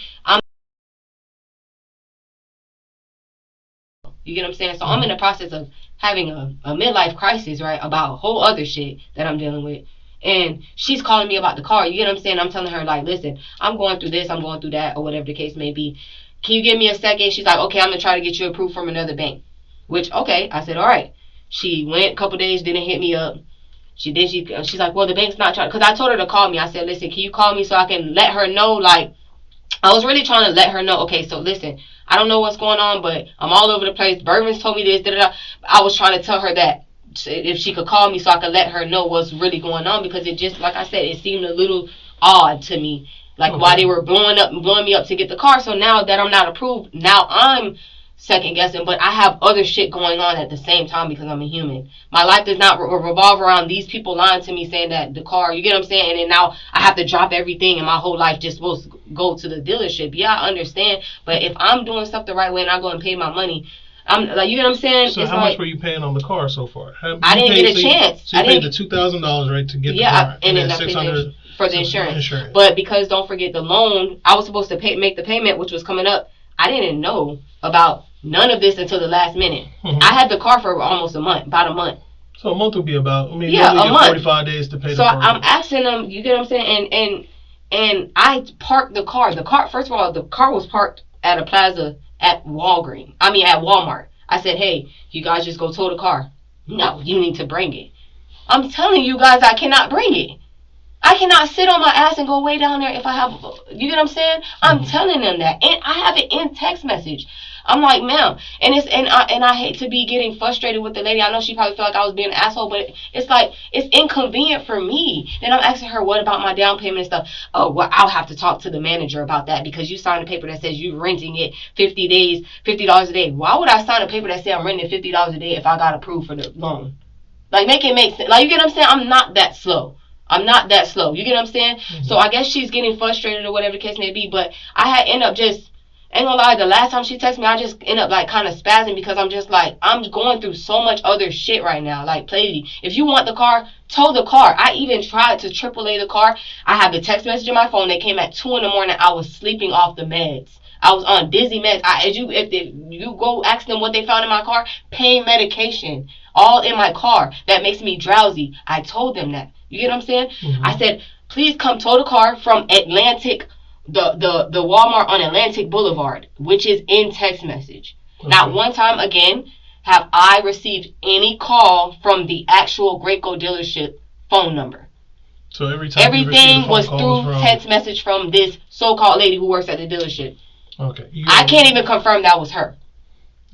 you get what I'm saying? So I'm in the process of having a midlife crisis, right, about whole other shit that I'm dealing with. And she's calling me about the car. You get what I'm saying? I'm telling her, like, listen, I'm going through this, I'm going through that, or whatever the case may be. Can you give me a second? She's like, okay, I'm going to try to get you approved from another bank. Which, okay, I said, all right. She went a couple days, didn't hit me up. She's like, well, the bank's not trying. Because I told her to call me. I said, listen, can you call me so I can let her know? Like, I was really trying to let her know, okay, so listen, I don't know what's going on, but I'm all over the place. Bourbon's told me this, da-da-da. I was trying to tell her that if she could call me so I could let her know what's really going on, because it just, like I said, it seemed a little odd to me. Like, why they were blowing me up to get the car. So now that I'm not approved, now I'm second guessing, but I have other shit going on at the same time because I'm a human. My life does not revolve around these people lying to me saying that the car, you get what I'm saying? And then now I have to drop everything and my whole life just supposed to go to the dealership. Yeah, I understand, but if I'm doing stuff the right way and I go and pay my money, I'm like, you get what I'm saying? So how much were you paying on the car so far? I didn't get a chance. So you paid the $2,000, right, to get the car, and then $600 for the insurance. But because don't forget the loan, I was supposed to make the payment, which was coming up. I didn't know about none of this until the last minute. Mm-hmm. I had the car for almost a month, about a month. So a month would be about, a month. 45 days to pay the car. So I'm asking them, you get what I'm saying? And I parked the car. First of all, the car was parked at a plaza at Walmart. I said, hey, you guys just go tow the car. No, you need to bring it. I'm telling you guys, I cannot bring it. I cannot sit on my ass and go way down there if I have, you get what I'm saying? I'm telling them that. And I have it in text message. I'm like, ma'am, and I hate to be getting frustrated with the lady. I know she probably felt like I was being an asshole, but it's like, it's inconvenient for me. Then I'm asking her, what about my down payment and stuff? Oh, well, I'll have to talk to the manager about that because you signed a paper that says you're renting it 50 days, $50 a day. Why would I sign a paper that says I'm renting $50 a day if I got approved for the loan? Like, make it make sense. Like, you get what I'm saying? I'm not that slow. You get what I'm saying? Mm-hmm. So I guess she's getting frustrated or whatever the case may be. But I had end up just, ain't gonna lie, the last time she texted me, I just end up like kind of spazzing because I'm just like, I'm going through so much other shit right now. Like, lady, if you want the car, tow the car. I even tried to AAA the car. I have the text message in my phone. They came at 2 a.m. I was sleeping off the meds. I was on dizzy meds. If you go ask them what they found in my car, pain medication, all in my car that makes me drowsy. I told them that. You get what I'm saying? Mm-hmm. I said, please come tow the car from Atlantic, the Walmart on Atlantic Boulevard, which is in text message. Okay. Not one time again have I received any call from the actual Graco dealership phone number. So everything was through text message from this so-called lady who works at the dealership. Okay. I can't even confirm that was her.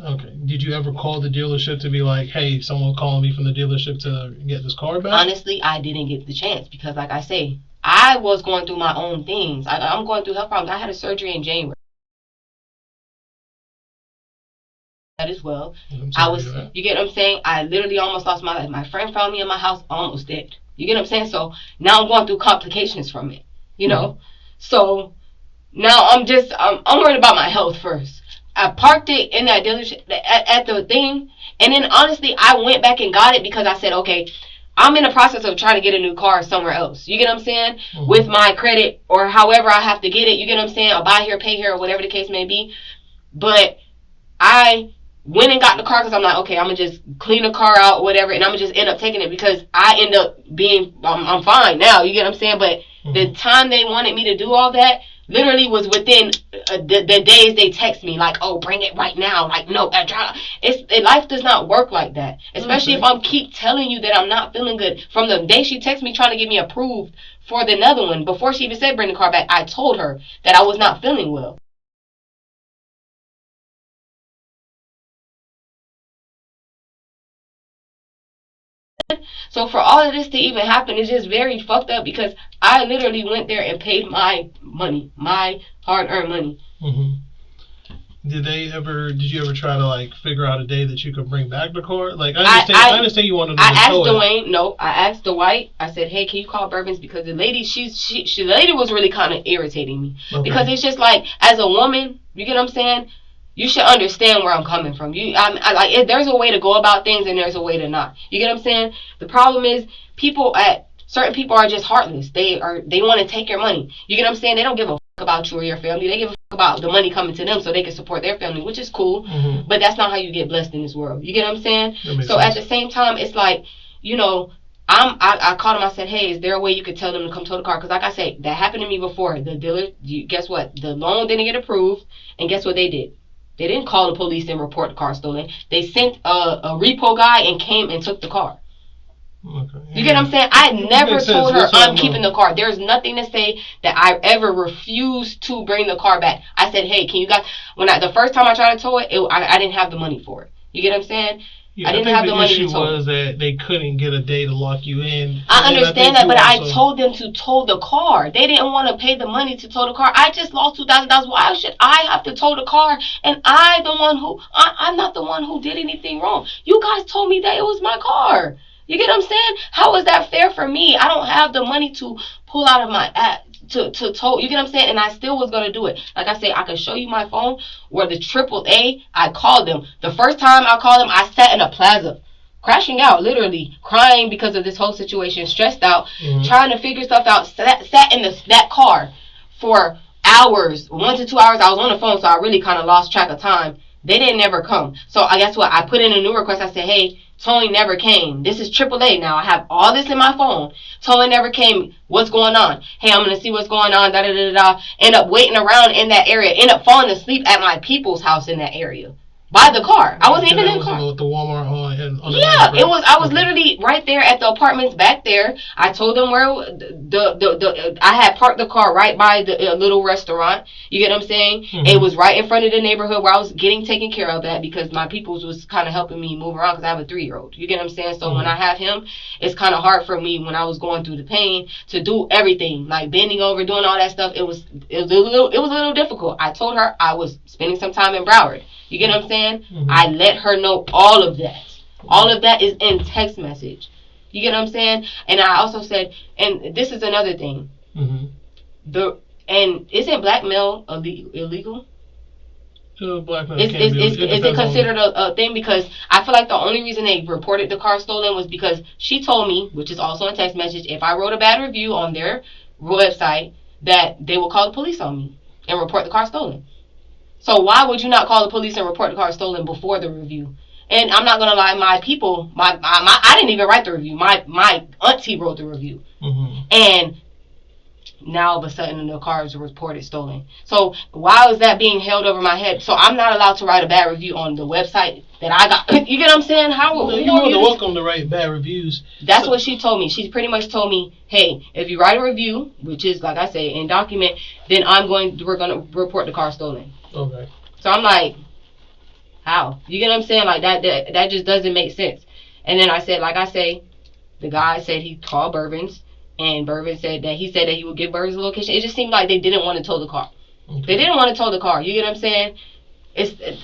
Okay. Did you ever call the dealership to be like, hey, someone calling me from the dealership to get this car back? Honestly, I didn't get the chance because, like I say, I was going through my own things. I'm going through health problems. I had a surgery in January. That as well. You get what I'm saying? I literally almost lost my life. My friend found me in my house almost dead. You get what I'm saying? So now I'm going through complications from it. You know? So now I'm worried about my health first. I parked it in that dealership at the thing, and then honestly I went back and got it because I said, okay, I'm in the process of trying to get a new car somewhere else. You get what I'm saying? Mm-hmm. With my credit or however I have to get it. You get what I'm saying? I'll buy here, pay here, or whatever the case may be. But I went and got the car because I'm like, okay, I'm going to just clean the car out or whatever, and I'm going to just end up taking it because I end up being, I'm fine now. You get what I'm saying? But the time they wanted me to do all that literally was within the days they text me like, oh, bring it right now. Like, no, life does not work like that. Especially if I'm keep telling you that I'm not feeling good. From the day she texted me trying to get me approved for the other one, before she even said bring the car back, I told her that I was not feeling well. So for all of this to even happen is just very fucked up because I literally went there and paid my money, my hard-earned money. Mm-hmm. Did you ever try to like figure out a day that you could bring back the car? Like I understand you wanted to. I asked Dwayne. No, I asked Dwight. I said, hey, can you call Bourbons because the lady, the lady was really kind of irritating me because it's just like as a woman, you get what I'm saying? You should understand where I'm coming from. There's a way to go about things and there's a way to not. You get what I'm saying? The problem is certain people are just heartless. They want to take your money. You get what I'm saying? They don't give a fuck about you or your family. They give a fuck about the money coming to them so they can support their family, which is cool. Mm-hmm. But that's not how you get blessed in this world. You get what I'm saying? So at the same time, it's like, you know, I called him. I said, hey, is there a way you could tell them to come tow the car? Because like I say, that happened to me before. The dealer, guess what? The loan didn't get approved. And guess what they did? They didn't call the police and report the car stolen. They sent a repo guy and came and took the car. Okay. You get what I'm saying? I never told her I'm keeping the car. There's nothing to say that I ever refused to bring the car back. I said, hey, can you guys... the first time I tried to tow it, I didn't have the money for it. You get what I'm saying? Yeah, I didn't have the money to tow. The issue was that they couldn't get a day to lock you in. I understand that, but I told them to tow the car. They didn't want to pay the money to tow the car. I just lost $2,000. Why should I have to tow the car? And I'm not the one who did anything wrong. You guys told me that it was my car. You get what I'm saying? How is that fair for me? I don't have the money to pull out of my app to tow. You get what I'm saying? And I still was going to do it. Like I say, I can show you my phone where the AAA, I called them. The first time I called them, I sat in a plaza, crashing out, literally, crying because of this whole situation, stressed out, trying to figure stuff out, sat in that car for hours, 1 to 2 hours. I was on the phone, so I really kind of lost track of time. They didn't never come. So I guess what? I put in a new request. I said, hey, towing never came. This is AAA now. I have all this in my phone. Towing never came. What's going on? Hey, I'm going to see what's going on. Da-da-da-da. End up waiting around in that area. End up falling asleep at my people's house in that area. By the car. I wasn't even in the car. The Walmart on yeah, it was. I was literally right there at the apartments back there. I told them where I had parked the car right by the little restaurant. You get what I'm saying? Mm-hmm. It was right in front of the neighborhood where I was getting taken care of at because my peoples was kind of helping me move around because I have a 3-year-old. You get what I'm saying? So when I have him, it's kind of hard for me when I was going through the pain to do everything like bending over, doing all that stuff. It was a little difficult. I told her I was spending some time in Broward. You get what I'm saying? Mm-hmm. I let her know all of that. All of that is in text message. You get what I'm saying? And I also said, and this is another thing. Mm-hmm. Isn't blackmail illegal? Blackmail is it considered a thing? Because I feel like the only reason they reported the car stolen was because she told me, which is also in text message, if I wrote a bad review on their website, that they will call the police on me and report the car stolen. So why would you not call the police and report the car stolen before the review? And I'm not gonna lie, my people, I didn't even write the review. My auntie wrote the review, and now all of a sudden the car is reported stolen. So why is that being held over my head? So I'm not allowed to write a bad review on the website that I got. You get what I'm saying? How? Well, you're more than welcome to write bad reviews. That's what she told me. She pretty much told me, hey, if you write a review, which is like I say in document, then we're gonna report the car stolen. Okay. So I'm like, how? You get what I'm saying? Like that just doesn't make sense. And then I said, like I say, the guy said he called Bourbon's. And Bourbon said that he would give Bourbon's a location. It just seemed like they didn't want to tow the car. Okay. They didn't want to tow the car. You get what I'm saying?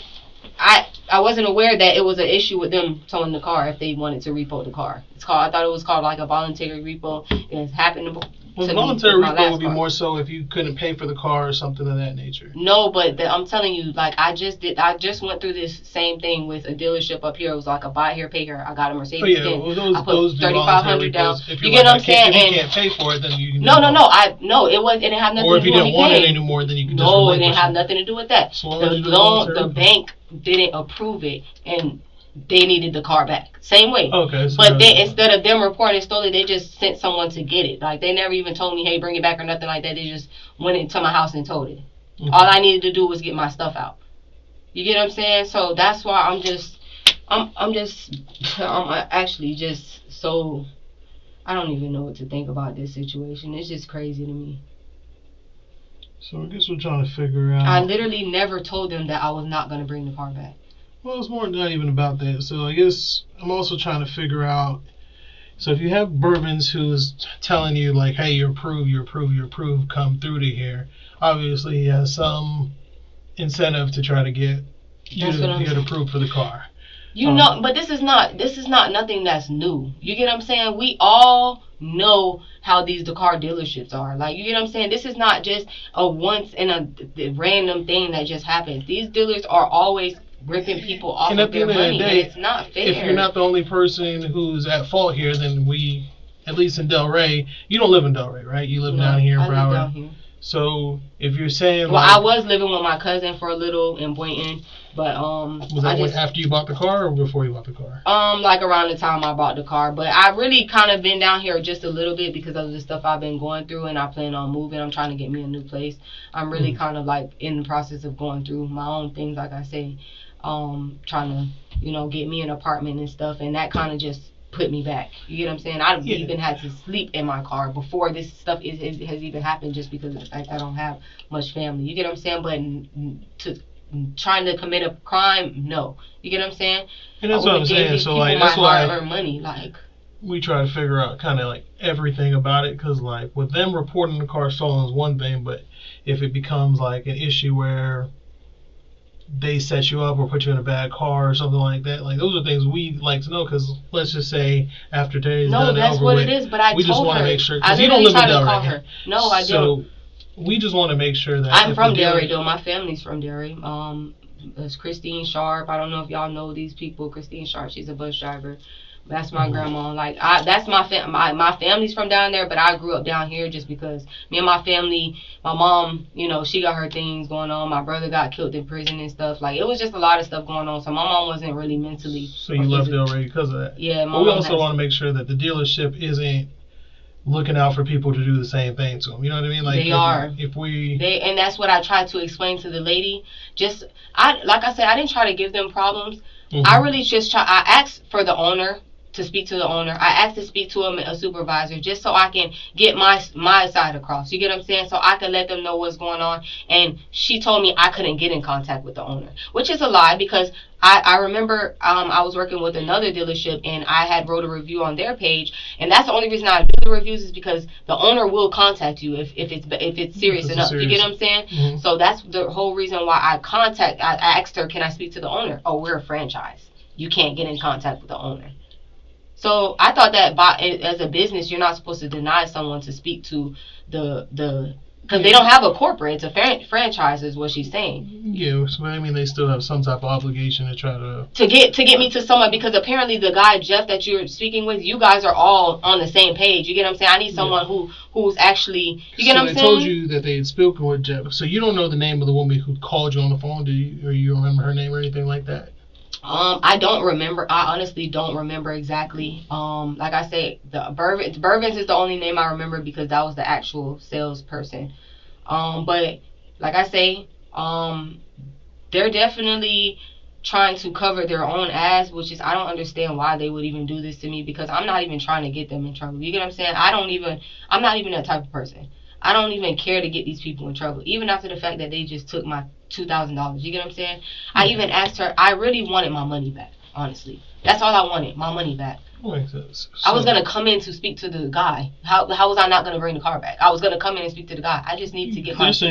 I wasn't aware that it was an issue with them towing the car if they wanted to repo the car. I thought it was called like a voluntary repo. It happened to voluntary repo would be more so if you couldn't pay for the car or something of that nature. No, but I'm telling you, like I just went through this same thing with a dealership up here. It was like a buy here, pay here. I got a Mercedes. Oh yeah, well, those $3,500 down. If you get what I'm saying? If you can't pay for it, then you can. No, it didn't have nothing to do with me. Or if you didn't want it anymore, then you can just. No, it didn't have nothing to do with that. So the bank didn't approve it, and they needed the car back. Same way. Okay. But instead of them reporting stolen, they just sent someone to get it. Like, they never even told me, hey, bring it back or nothing like that. They just went into my house and towed it. Mm-hmm. All I needed to do was get my stuff out. You get what I'm saying? So that's why I'm actually just so, I don't even know what to think about this situation. It's just crazy to me. So I guess we're trying to figure out. I literally never told them that I was not going to bring the car back. Well, it's more not even about that. So I guess I'm also trying to figure out. So if you have Bourbons who's telling you like, hey, you're approved, come through to here. Obviously, he has some incentive to try to get you to get approved for the car. You know, but this is not nothing that's new. You get what I'm saying? We all know how the car dealerships are. Like, you get what I'm saying? This is not just a once in a random thing that just happens. These dealers are always ripping people off of their money, and it's not fair. If you're not the only person who's at fault here, then we, at least in Delray, you don't live in Delray, right? You live down here in Broward. I live down here. So if you're saying, well, I was living with my cousin for a little in Boynton, but was that after you bought the car or before you bought the car? Like around the time I bought the car. But I really kind of been down here just a little bit because of the stuff I've been going through, and I plan on moving. I'm trying to get me a new place. I'm really kind of like in the process of going through my own things, like I say, trying to, get me an apartment and stuff, and that kind of just put me back. You get what I'm saying? I've even had to sleep in my car before this stuff has even happened, just because of the fact I don't have much family. You get what I'm saying? But trying to commit a crime, no. You get what I'm saying? And that's what I'm saying. So like, that's why I earn money. Like, we try to figure out kind of like everything about it, because like with them reporting the car stolen is one thing, but if it becomes like an issue where they set you up or put you in a bad car or something like that, like those are things we like to know, because let's just say after today's done, that's what it is. But I we just want to make sure, because you don't live in Delray. No, I don't. So we just want to make sure that I'm from Delray, though. My family's from Delray. It's Christine Sharp. I don't know if y'all know these people. Christine Sharp, she's a bus driver. That's my grandma. Like, that's my my family's from down there, but I grew up down here just because me and my family, my mom, she got her things going on. My brother got killed in prison and stuff. Like, it was just a lot of stuff going on. So my mom wasn't really mentally. So you left Delray because of that. Yeah, but we also want to make sure that the dealership isn't looking out for people to do the same thing to them. You know what I mean? Like, they are. And that's what I tried to explain to the lady. Like I said, I didn't try to give them problems. Mm-hmm. I really just I asked for the owner, to speak to the owner. I asked to speak to a supervisor just so I can get my side across. You get what I'm saying? So I can let them know what's going on. And she told me I couldn't get in contact with the owner, which is a lie, because I remember I was working with another dealership, and I had wrote a review on their page, and that's the only reason I do the reviews, is because the owner will contact you if it's serious enough. You get what I'm saying? Mm-hmm. So that's the whole reason why I asked her, can I speak to the owner? Oh, we're a franchise. You can't get in contact with the owner. So I thought that as a business, you're not supposed to deny someone to speak to because they don't have a corporate. It's a franchise, is what she's saying. Yeah, so I mean, they still have some type of obligation to try to get me to someone, because apparently the guy Jeff that you're speaking with, you guys are all on the same page. You get what I'm saying? I need someone who's actually. You get what I'm saying? So they told you that they had spoken with Jeff. So you don't know the name of the woman who called you on the phone, do you? Or you remember her name or anything like that? I don't remember. I honestly don't remember exactly. Like I say, the Burvins is the only name I remember because that was the actual salesperson. But like I say, they're definitely trying to cover their own ass, which is I don't understand why they would even do this to me because I'm not even trying to get them in trouble. You get what I'm saying? I'm not even that type of person. I don't even care to get these people in trouble, even after the fact that they just took my $2,000. You get what I'm saying? I even asked her. I really wanted my money back. Honestly, that's all I wanted, my money back. Makes sense. I was gonna come in to speak to the guy. How was I not gonna bring the car back? I was gonna come in and speak to the guy. I just need to get my. So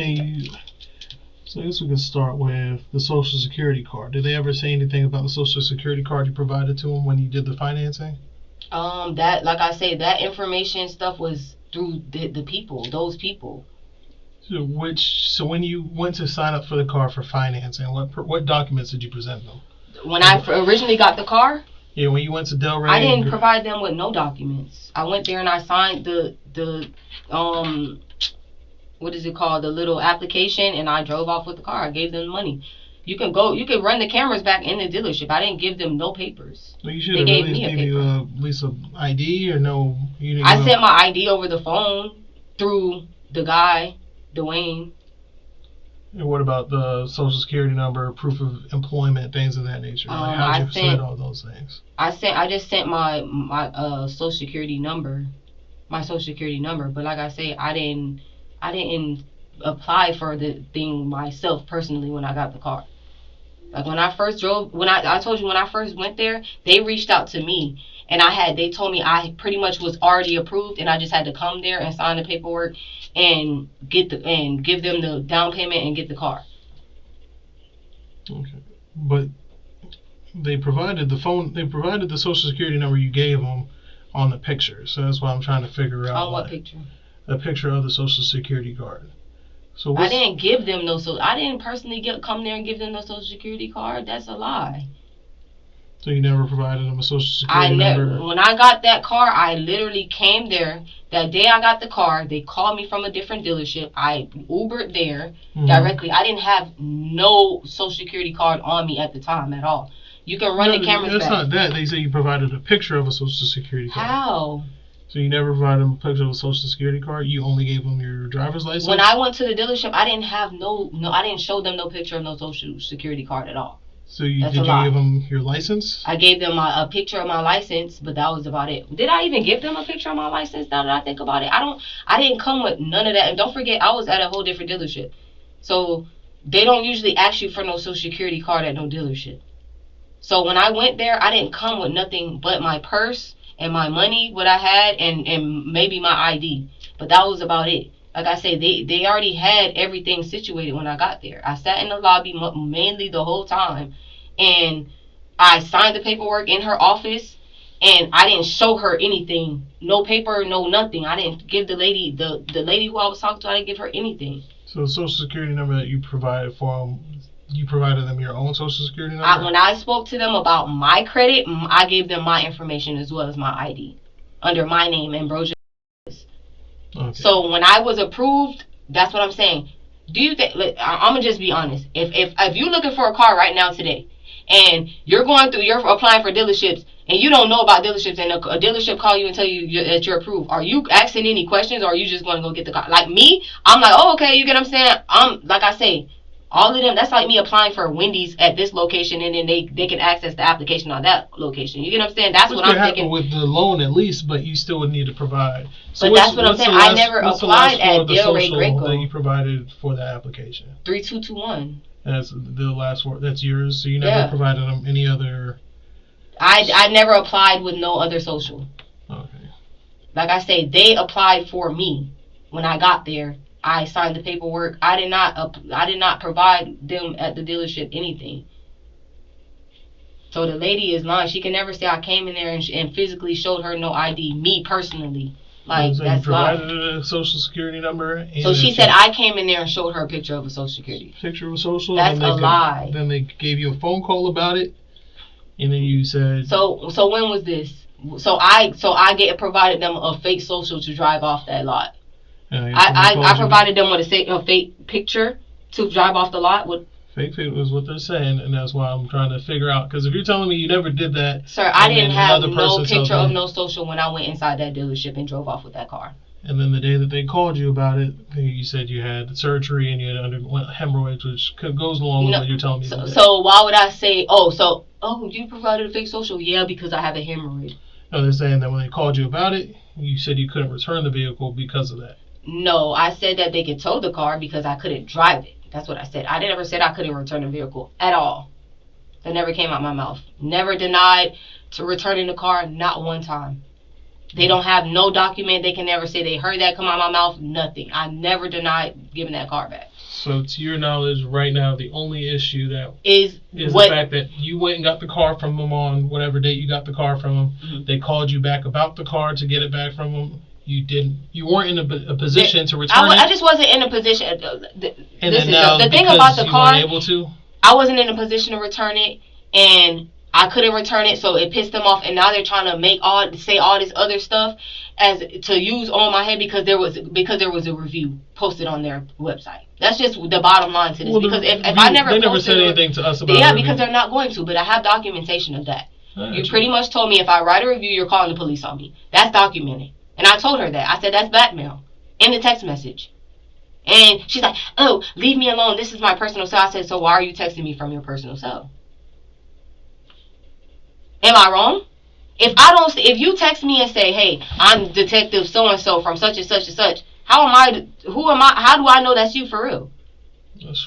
I guess we can start with the Social Security card. Did they ever say anything about the Social Security card you provided to them when you did the financing? That, like I say, that information stuff was through the people, those people. So when you went to sign up for the car for financing, what documents did you present them? When I originally got the car? Yeah, when you went to Delray. I didn't provide them with no documents. I went there and I signed the what is it called, the little application, and I drove off with the car. I gave them the money. You can run the cameras back in the dealership. I didn't give them no papers. Well, you should have at least give you at least an ID or no. I sent my ID over the phone through the guy, Dwayne. And what about the Social Security number, proof of employment, things of that nature? How did you submit all those things? I just sent my Social Security number, but like I say, I didn't apply for the thing myself personally when I got the car. Like when I first drove, I told you when I first went there, they reached out to me and they told me I pretty much was already approved and I just had to come there and sign the paperwork and give them the down payment and get the car. Okay, but they provided the Social Security number you gave them on the picture, so that's why I'm trying to figure out. On what picture? A picture of the Social Security card. So I didn't give them no. I didn't personally come there and give them no Social Security card. That's a lie. So you never provided them a Social Security number? When I got that car, I literally came there. That day I got the car, they called me from a different dealership. I Ubered there directly. I didn't have no Social Security card on me at the time at all. You can run the cameras back. That's not that. They say you provided a picture of a Social Security card. How? So you never provided them a picture of a Social Security card? You only gave them your driver's license? When I went to the dealership, I didn't have I didn't show them no picture of no Social Security card at all. So did you give them your license? I gave them a picture of my license, but that was about it. Did I even give them a picture of my license now that I think about it? I didn't come with none of that. And don't forget, I was at a whole different dealership. So they don't usually ask you for no Social Security card at no dealership. So when I went there, I didn't come with nothing but my purse and my money, what I had, and maybe my ID. But that was about it. Like I say, they already had everything situated when I got there. I sat in the lobby mainly the whole time, and I signed the paperwork in her office, and I didn't show her anything. No paper, no nothing. I didn't give the lady who I was talking to, I didn't give her anything. So the Social Security number that you provided for them, you provided them your own Social Security number? When I spoke to them about my credit, I gave them my information as well as my ID under my name, Ambrosia. Okay. So when I was approved, that's what I'm saying. Do you think? I'm gonna just be honest. If you're looking for a car right now today, and you're applying for dealerships, and you don't know about dealerships, and a dealership call you and tell you that you're approved, are you asking any questions, or are you just gonna go get the car? Like me, I'm like, oh, okay, you get what I'm saying? Like I say, all of them, that's like me applying for Wendy's at this location, and then they can access the application on that location. You get what I'm saying? That's what I'm thinking. With the loan at least, but you still would need to provide. So but that's what I'm saying. I never applied at Delray Greco. That you provided for the application. 3221. That's the last word. That's yours. So you never provided them any other. I never applied with no other social. Okay. Like I say, they applied for me when I got there. I signed the paperwork. I did not provide them at the dealership anything. So the lady is lying. She can never say I came in there and physically showed her no ID. Me personally, like so that's you provided a Social Security number. So she said I came in there and showed her a picture of a Social Security. Picture of a social. That's a lie. Then they gave you a phone call about it, and then you said. So when was this? So I provided them a fake social to drive off that lot. I provided them with a fake picture to drive off the lot with. Fake picture is what they're saying, and that's why I'm trying to figure out. Because if you're telling me you never did that, sir, I didn't have no picture of no social when I went inside that dealership and drove off with that car. And then the day that they called you about it, you said you had surgery and you had underwent hemorrhoids, which goes along with what you're telling me. So why would I say, you provided a fake social? Yeah, because I have a hemorrhoid. No, they're saying that when they called you about it, you said you couldn't return the vehicle because of that. No, I said that they could tow the car because I couldn't drive it. That's what I said. I never said I couldn't return the vehicle at all. That never came out my mouth. Never denied to returning the car, not one time. They don't have no document. They can never say they heard that come out my mouth. Nothing. I never denied giving that car back. So to your knowledge, right now, the only issue that is the fact that you went and got the car from them on whatever date you got the car from them. Mm-hmm. They called you back about the car to get it back from them. You didn't. You weren't in a position to return it. I just wasn't in a position. The thing about the car, able to? I wasn't in a position to return it, and I couldn't return it, so it pissed them off. And now they're trying to say all this other stuff as to use on my head because there was a review posted on their website. That's just the bottom line to this. Well, because if I never they never said anything to us about it. Yeah, because they're not going to. But I have documentation of that. You pretty much told me if I write a review, you're calling the police on me. That's documented. And I told her that. I said, that's blackmail. In the text message. And she's like, oh, leave me alone. This is my personal cell. I said, so why are you texting me from your personal cell? Am I wrong? If you text me and say, hey, I'm detective so-and-so from such and such and such, how do I know that's you for real?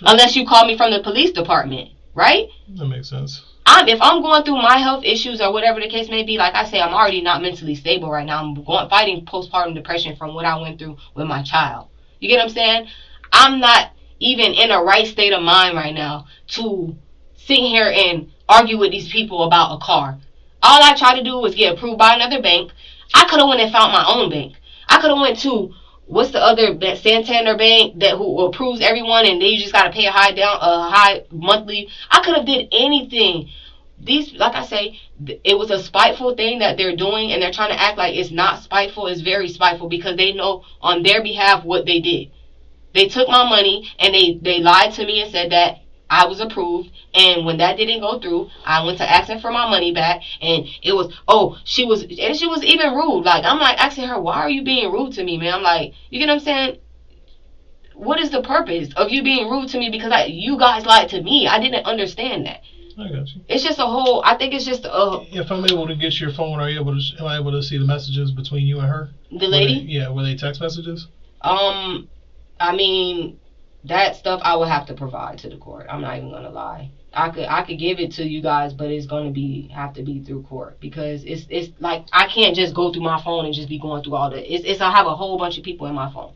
Unless you call me from the police department, right? That makes sense. If I'm going through my health issues or whatever the case may be, like I say, I'm already not mentally stable right now. I'm fighting postpartum depression from what I went through with my child. You get what I'm saying? I'm not even in a right state of mind right now to sit here and argue with these people about a car. All I tried to do was get approved by another bank. I could have went and found my own bank. I could have went to what's the other Santander Bank who approves everyone and you just gotta pay a high monthly. I could have did anything. These, like I say, it was a spiteful thing that they're doing, and they're trying to act like it's not spiteful. It's very spiteful because they know on their behalf what they did. They took my money and they lied to me and said that I was approved, and when that didn't go through, I went to asking for my money back, and it was, she was even rude. Like, I'm like asking her, why are you being rude to me, man? I'm like, you get what I'm saying? What is the purpose of you being rude to me? Because you guys lied to me. I didn't understand that. I got you. It's just I think it's just if I'm able to get your phone, am I able to see the messages between you and her? The lady? Were they text messages? I mean, that stuff I would have to provide to the court. I'm not even gonna lie. I could give it to you guys, but it's gonna have to be through court because it's like I can't just go through my phone and just be going through all that. I have a whole bunch of people in my phone.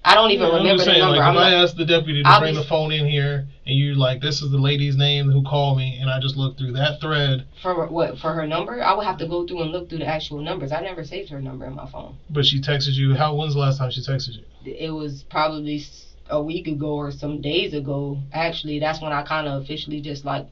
I don't even remember the number. Like, if I asked the deputy to bring the phone in here and you like, this is the lady's name who called me, and I just looked through that thread. For what? For her number? I would have to go through and look through the actual numbers. I never saved her number in my phone. But she texted you. When's the last time she texted you? It was probably a week ago or some days ago. Actually, that's when I kind of officially just like,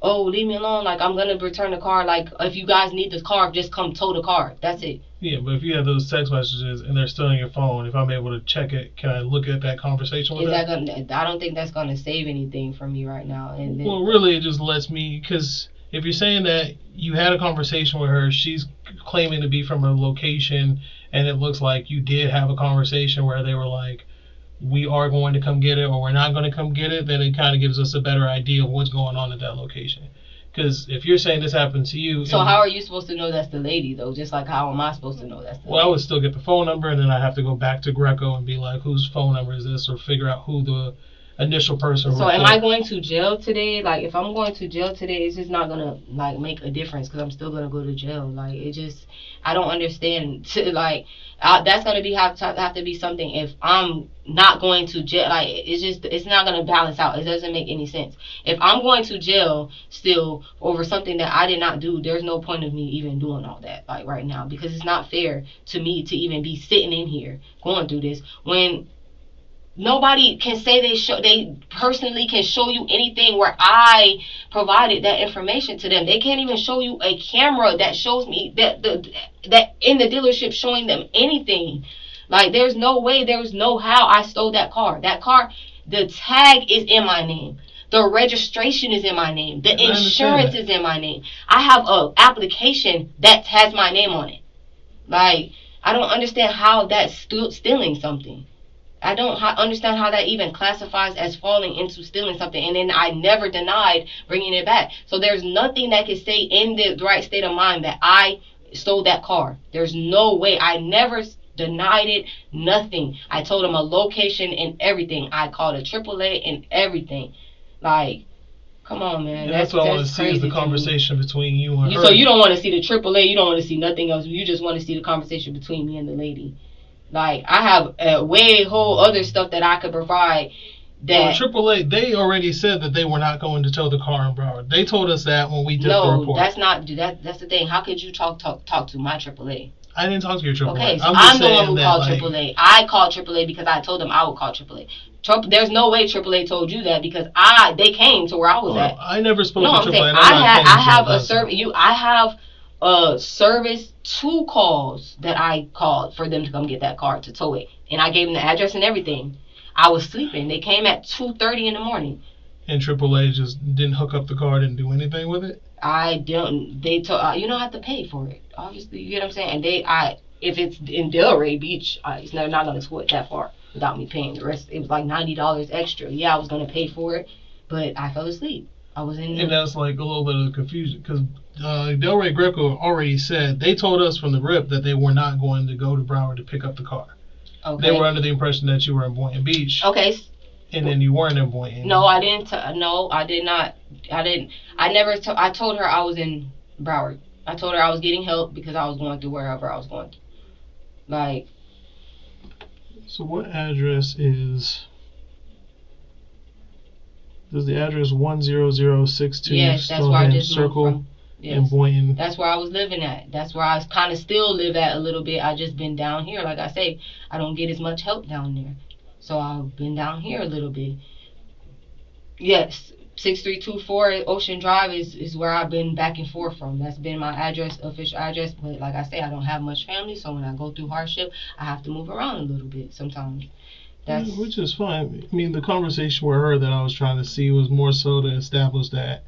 oh, leave me alone. Like, I'm going to return the car. Like, if you guys need this car, just come tow the car. That's it. Yeah, but if you have those text messages and they're still on your phone, if I'm able to check it, can I look at that conversation with her? I don't think that's going to save anything for me right now. And then, well, really, it just lets me, because if you're saying that you had a conversation with her, she's claiming to be from a location, and it looks like you did have a conversation where they were like, we are going to come get it or we're not going to come get it, then it kind of gives us a better idea of what's going on at that location. Because if you're saying this happened to you... So how are you supposed to know that's the lady, though? Just like how am I supposed to know that's the lady? Well, I would still get the phone number, and then I'd have to go back to Greco and be like, whose phone number is this? Or figure out who the initial person was. So am I going to jail today? Like, if I'm going to jail today, it's just not going to, like, make a difference because I'm still going to go to jail. Like, it just... I don't understand. That's going to have to be something if I'm not going to jail. Like, it's not going to balance out. It doesn't make any sense. If I'm going to jail still over something that I did not do, there's no point of me even doing all that, like, right now. Because it's not fair to me to even be sitting in here going through this when nobody can say they personally can show you anything where I provided that information to them. They can't even show you a camera that shows me that in the dealership showing them anything. Like, there's no way, there's no how I stole that car. That car, the tag is in my name. The registration is in my name. The insurance is in my name. I have a application that has my name on it. Like, I don't understand how that's stealing something. I don't understand how that even classifies as falling into stealing something. And then I never denied bringing it back. So there's nothing that can say in the right state of mind that I stole that car. There's no way. I never denied it. Nothing. I told him a location and everything. I called a AAA and everything. Like, come on, man. That's what I want to see is the conversation between you and her. So you don't want to see the AAA. You don't want to see nothing else. You just want to see the conversation between me and the lady. Like, I have a way whole other stuff that I could provide. That AAA, they already said that they were not going to tow the car in Broward. They told us that when we did the report. No, that's not. That's the thing. How could you talk to my AAA? I didn't talk to your AAA. Okay, so I'm the one who called AAA. I called AAA because I told them I would call AAA. There's no way AAA told you that because they came to where I was at. I never spoke to AAA. I have a service. I have a service 2 calls that I called for them to come get that car to tow it, and I gave them the address and everything. I was sleeping. They came at 2:30 in the morning. And AAA just didn't hook up the car, didn't do anything with it? I don't. They told you don't have to pay for it. Obviously, you get what I'm saying. And if it's in Delray Beach, it's not gonna tow it that far without me paying. The rest, it was like $90 extra. Yeah, I was gonna pay for it, but I fell asleep. I was in. And that's like a little bit of confusion because Delray Greco already said they told us from the rip that they were not going to go to Broward to pick up the car. Okay. They were under the impression that you were in Boynton Beach. Okay. And then you weren't in Boynton. No, I didn't. No, I did not. I didn't. I never. I told her I was in Broward. I told her I was getting help because I was going through wherever I was going through. Like. So what address is? Does the address 10062 yes, that's where I just Circle moved from. Yes. in Boynton? That's where I was living at. That's where I kind of still live at a little bit. I just been down here. Like I say, I don't get as much help down there. So I've been down here a little bit. Yes, 6324 Ocean Drive is where I've been back and forth from. That's been my address, official address. But like I say, I don't have much family. So when I go through hardship, I have to move around a little bit sometimes. Which is fine. I mean, the conversation with her that I was trying to see was more so to establish that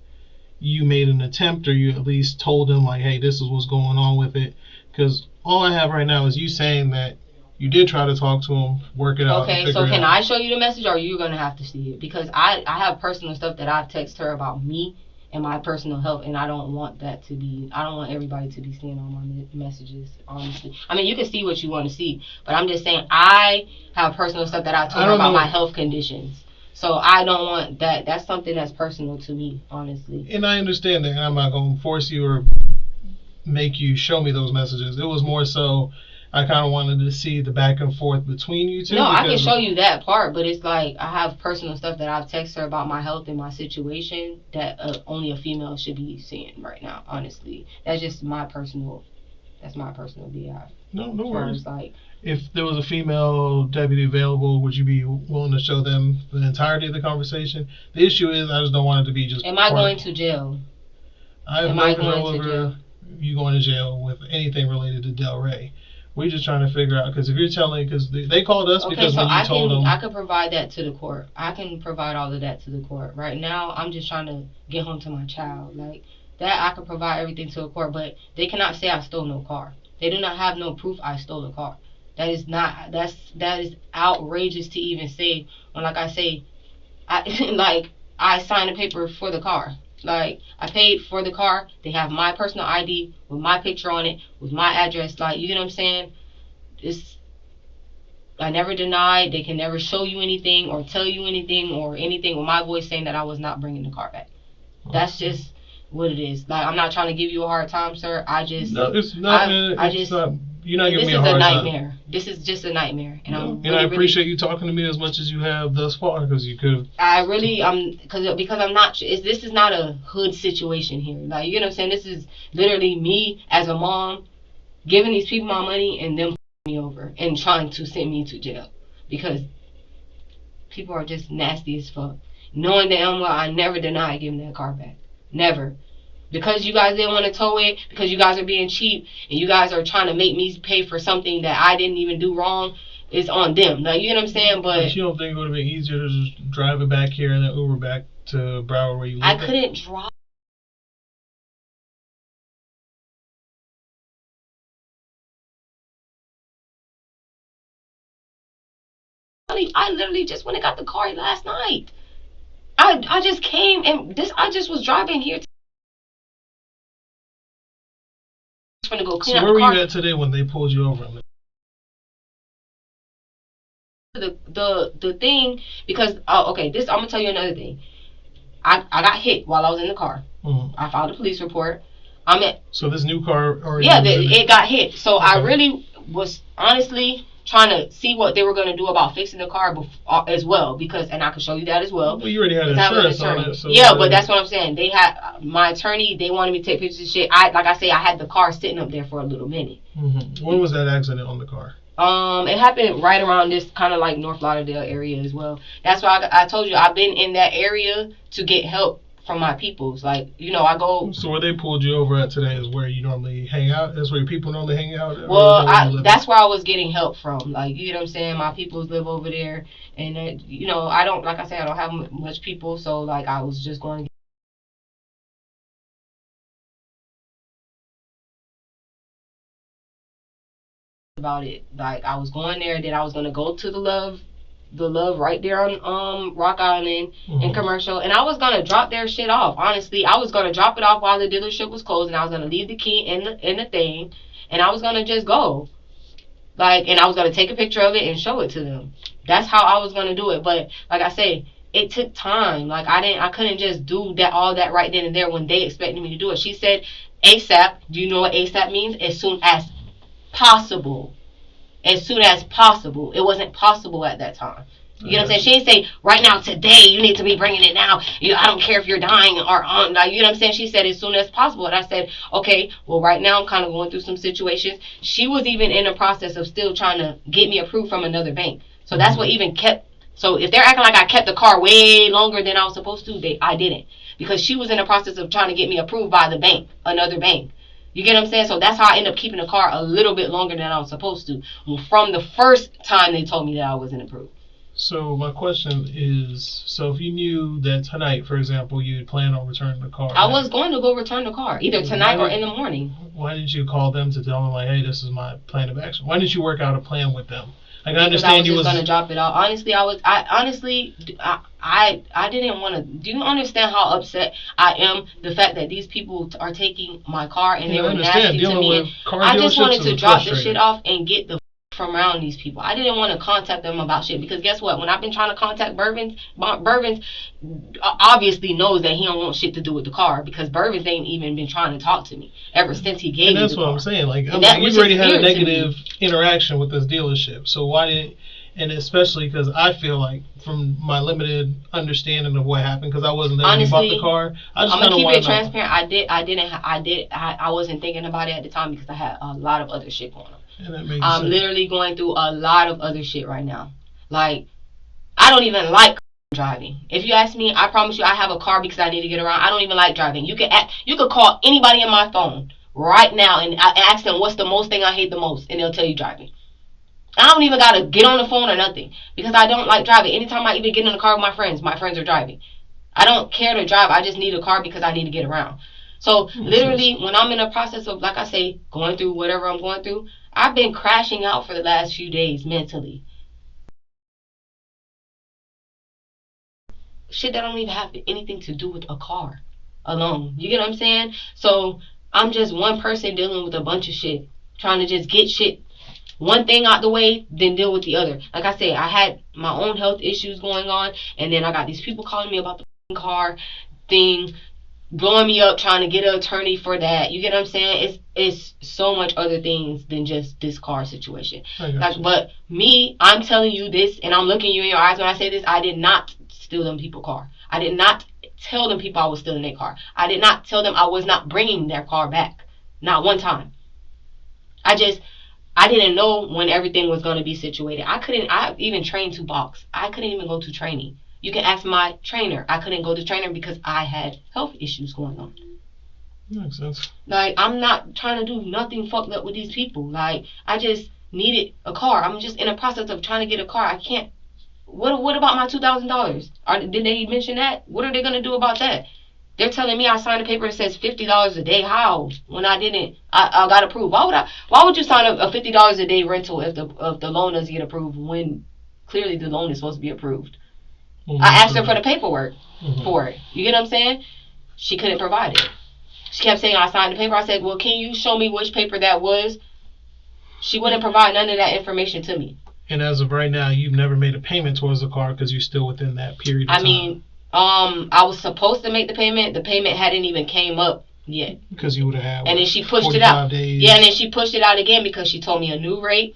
you made an attempt, or you at least told them, like, hey, this is what's going on with it. Because all I have right now is you saying that you did try to talk to him, work it out. Okay, so can I show you the message, or are you going to have to see it? Because I have personal stuff that I've texted her about me and my personal health, and I don't want that to be, I don't want everybody to be seeing all my messages, honestly. I mean, you can see what you want to see, but I'm just saying I have personal stuff that I told her about my health conditions. So I don't want that. That's something that's personal to me, honestly. And I understand that, and I'm not going to force you or make you show me those messages. It was more so I kind of wanted to see the back and forth between you two. No, I can show you that part, but it's like I have personal stuff that I've texted her about my health and my situation that only a female should be seeing right now, honestly. That's just my personal, behalf. No worries. Like, if there was a female deputy available, would you be willing to show them the entirety of the conversation? The issue is I just don't want it to be just... Am I going to jail? I have no control over you going to jail with anything related to Delray. We're just trying to figure out, because if you're telling, because they called us because when you told them... I can provide that to the court. I can provide all of that to the court. Right now, I'm just trying to get home to my child. Like, that I can provide everything to the court, but they cannot say I stole no car. They do not have no proof I stole a car. That is outrageous to even say. When, like I say, I signed a paper for the car. Like, I paid for the car. They have my personal ID with my picture on it, with my address. Like, you know what I'm saying? I never denied. They can never show you anything or tell you anything or anything with my voice saying that I was not bringing the car back. That's just what it is. Like, I'm not trying to give you a hard time, sir. I just... No, it's not. You're not giving me a hard time. This is a nightmare. This is just a nightmare. And I appreciate you talking to me as much as you have thus far, because you could have... Because I'm not... This is not a hood situation here. Like, you know what I'm saying? This is literally me as a mom giving these people my money and them me over and trying to send me to jail. Because people are just nasty as fuck. Knowing damn well I never denied giving that car back. Never. Because you guys didn't want to tow it, because you guys are being cheap, and you guys are trying to make me pay for something that I didn't even do wrong, it's on them. Like, you know what I'm saying? But you don't think it would have been easier to just drive it back here and then Uber back to Broward where you live? I couldn't drive. I literally just went and got the car last night. I just came and I just was driving here. To go clean so out where the car. were you at today when they pulled you over? The thing, because okay, this I'm gonna tell you another thing. I got hit while I was in the car. Mm-hmm. I filed a police report. So this new car already. Yeah, it got hit. So okay. I really was honestly trying to see what they were going to do about fixing the car as well, because, and I can show you that as well. Well, you already had insurance on it. So yeah, but that's what I'm saying. They had my attorney. They wanted me to take pictures of shit. Like I say, I had the car sitting up there for a little minute. Mm-hmm. When was that accident on the car? It happened right around this kind of like North Lauderdale area as well. That's why I told you I've been in that area to get help from my peoples. Like, you know, I go. So where they pulled you over at today is where you normally hang out? That's where your people normally hang out? Well, that's where I was getting help from. Like, you know what I'm saying? My peoples live over there. And, you know, I don't, like I said, I don't have much people. So, like, I was just going to about it. Like, I was going there, then I was going to go to the Love right there on Rock Island and Commercial, and I was gonna drop their shit off. Honestly, I was gonna drop it off while the dealership was closed, and I was gonna leave the key in the thing, and I was gonna just go, like, and I was gonna take a picture of it and show it to them. That's how I was gonna do it. But like I say, it took time. Like, I couldn't just do all that right then and there when they expected me to do it. She said ASAP. Do you know what ASAP means? As soon as possible. As soon as possible. It wasn't possible at that time. You know what I'm saying? She didn't say, right now, today, you need to be bringing it now. I don't care if you're dying or on. Like, you know what I'm saying? She said, as soon as possible. And I said, okay, well, right now, I'm kind of going through some situations. She was even in the process of still trying to get me approved from another bank. So that's what even kept. So if they're acting like I kept the car way longer than I was supposed to, I didn't. Because she was in the process of trying to get me approved by the bank, another bank. You get what I'm saying? So that's how I ended up keeping the car a little bit longer than I was supposed to. From the first time they told me that I wasn't approved. So my question is, so if you knew that tonight, for example, you'd plan on returning the car. I was going to go return the car, either tonight or in the morning. Why didn't you call them to tell them, like, hey, this is my plan of action? Why didn't you work out a plan with them? Like, I understand you was going to drop it off. Honestly, I didn't want to. Do you understand how upset I am? The fact that these people are taking my car and they were nasty to me. I just wanted to drop this shit off and get the from around these people. I didn't want to contact them about shit, because guess what? When I've been trying to contact Burvins obviously knows that he don't want shit to do with the car, because Burvins ain't even been trying to talk to me ever since he gave me the car. And that's what I'm saying. Like, you already had a negative interaction with this dealership, so why didn't? And especially because I feel like, from my limited understanding of what happened, because I wasn't there when you bought the car, I just kind of want to keep it transparent. I wasn't thinking about it at the time because I had a lot of other shit going on. I'm literally going through a lot of other shit right now. Like, I don't even like driving. If you ask me, I promise you, I have a car because I need to get around. I don't even like driving. You could call anybody in my phone right now and ask them what's the most thing I hate the most, and they'll tell you driving. I don't even gotta get on the phone or nothing, because I don't like driving. Anytime I even get in the car with my friends are driving. I don't care to drive. I just need a car because I need to get around. So literally, when I'm in a process of, like I say, going through whatever I'm going through, I've been crashing out for the last few days mentally. Shit that don't even have anything to do with a car alone. You get what I'm saying? So I'm just one person dealing with a bunch of shit, trying to just get shit, one thing out the way, then deal with the other. Like I said, I had my own health issues going on, and then I got these people calling me about the car thing, blowing me up, trying to get an attorney for that. You get what I'm saying? It's so much other things than just this car situation. But me, I'm telling you this, and I'm looking you in your eyes when I say this. I did not steal them people's car. I did not tell them people I was stealing their car. I did not tell them I was not bringing their car back. Not one time. I didn't know when everything was going to be situated. I even trained 2 box. I couldn't even go to training. You can ask my trainer. I couldn't go to trainer because I had health issues going on. Makes sense. Like, I'm not trying to do nothing fucked up with these people. Like, I just needed a car. I'm just in a process of trying to get a car. I can't What about my $2,000? Did they mention that? What are they gonna do about that? They're telling me I signed a paper that says $50 a day. How? When I didn't, I got approved. Why would you sign a $50 a day rental if the loan doesn't get approved when clearly the loan is supposed to be approved? I asked her for the paperwork for it. You get what I'm saying? She couldn't provide it. She kept saying I signed the paper. I said, well, can you show me which paper that was? She wouldn't provide none of that information to me. And as of right now, you've never made a payment towards the car because you're still within that period of time. I was supposed to make the payment. The payment hadn't even came up yet. Because you would have had, and then she pushed it out. Days. Yeah, and then she pushed it out again because she told me a new rate.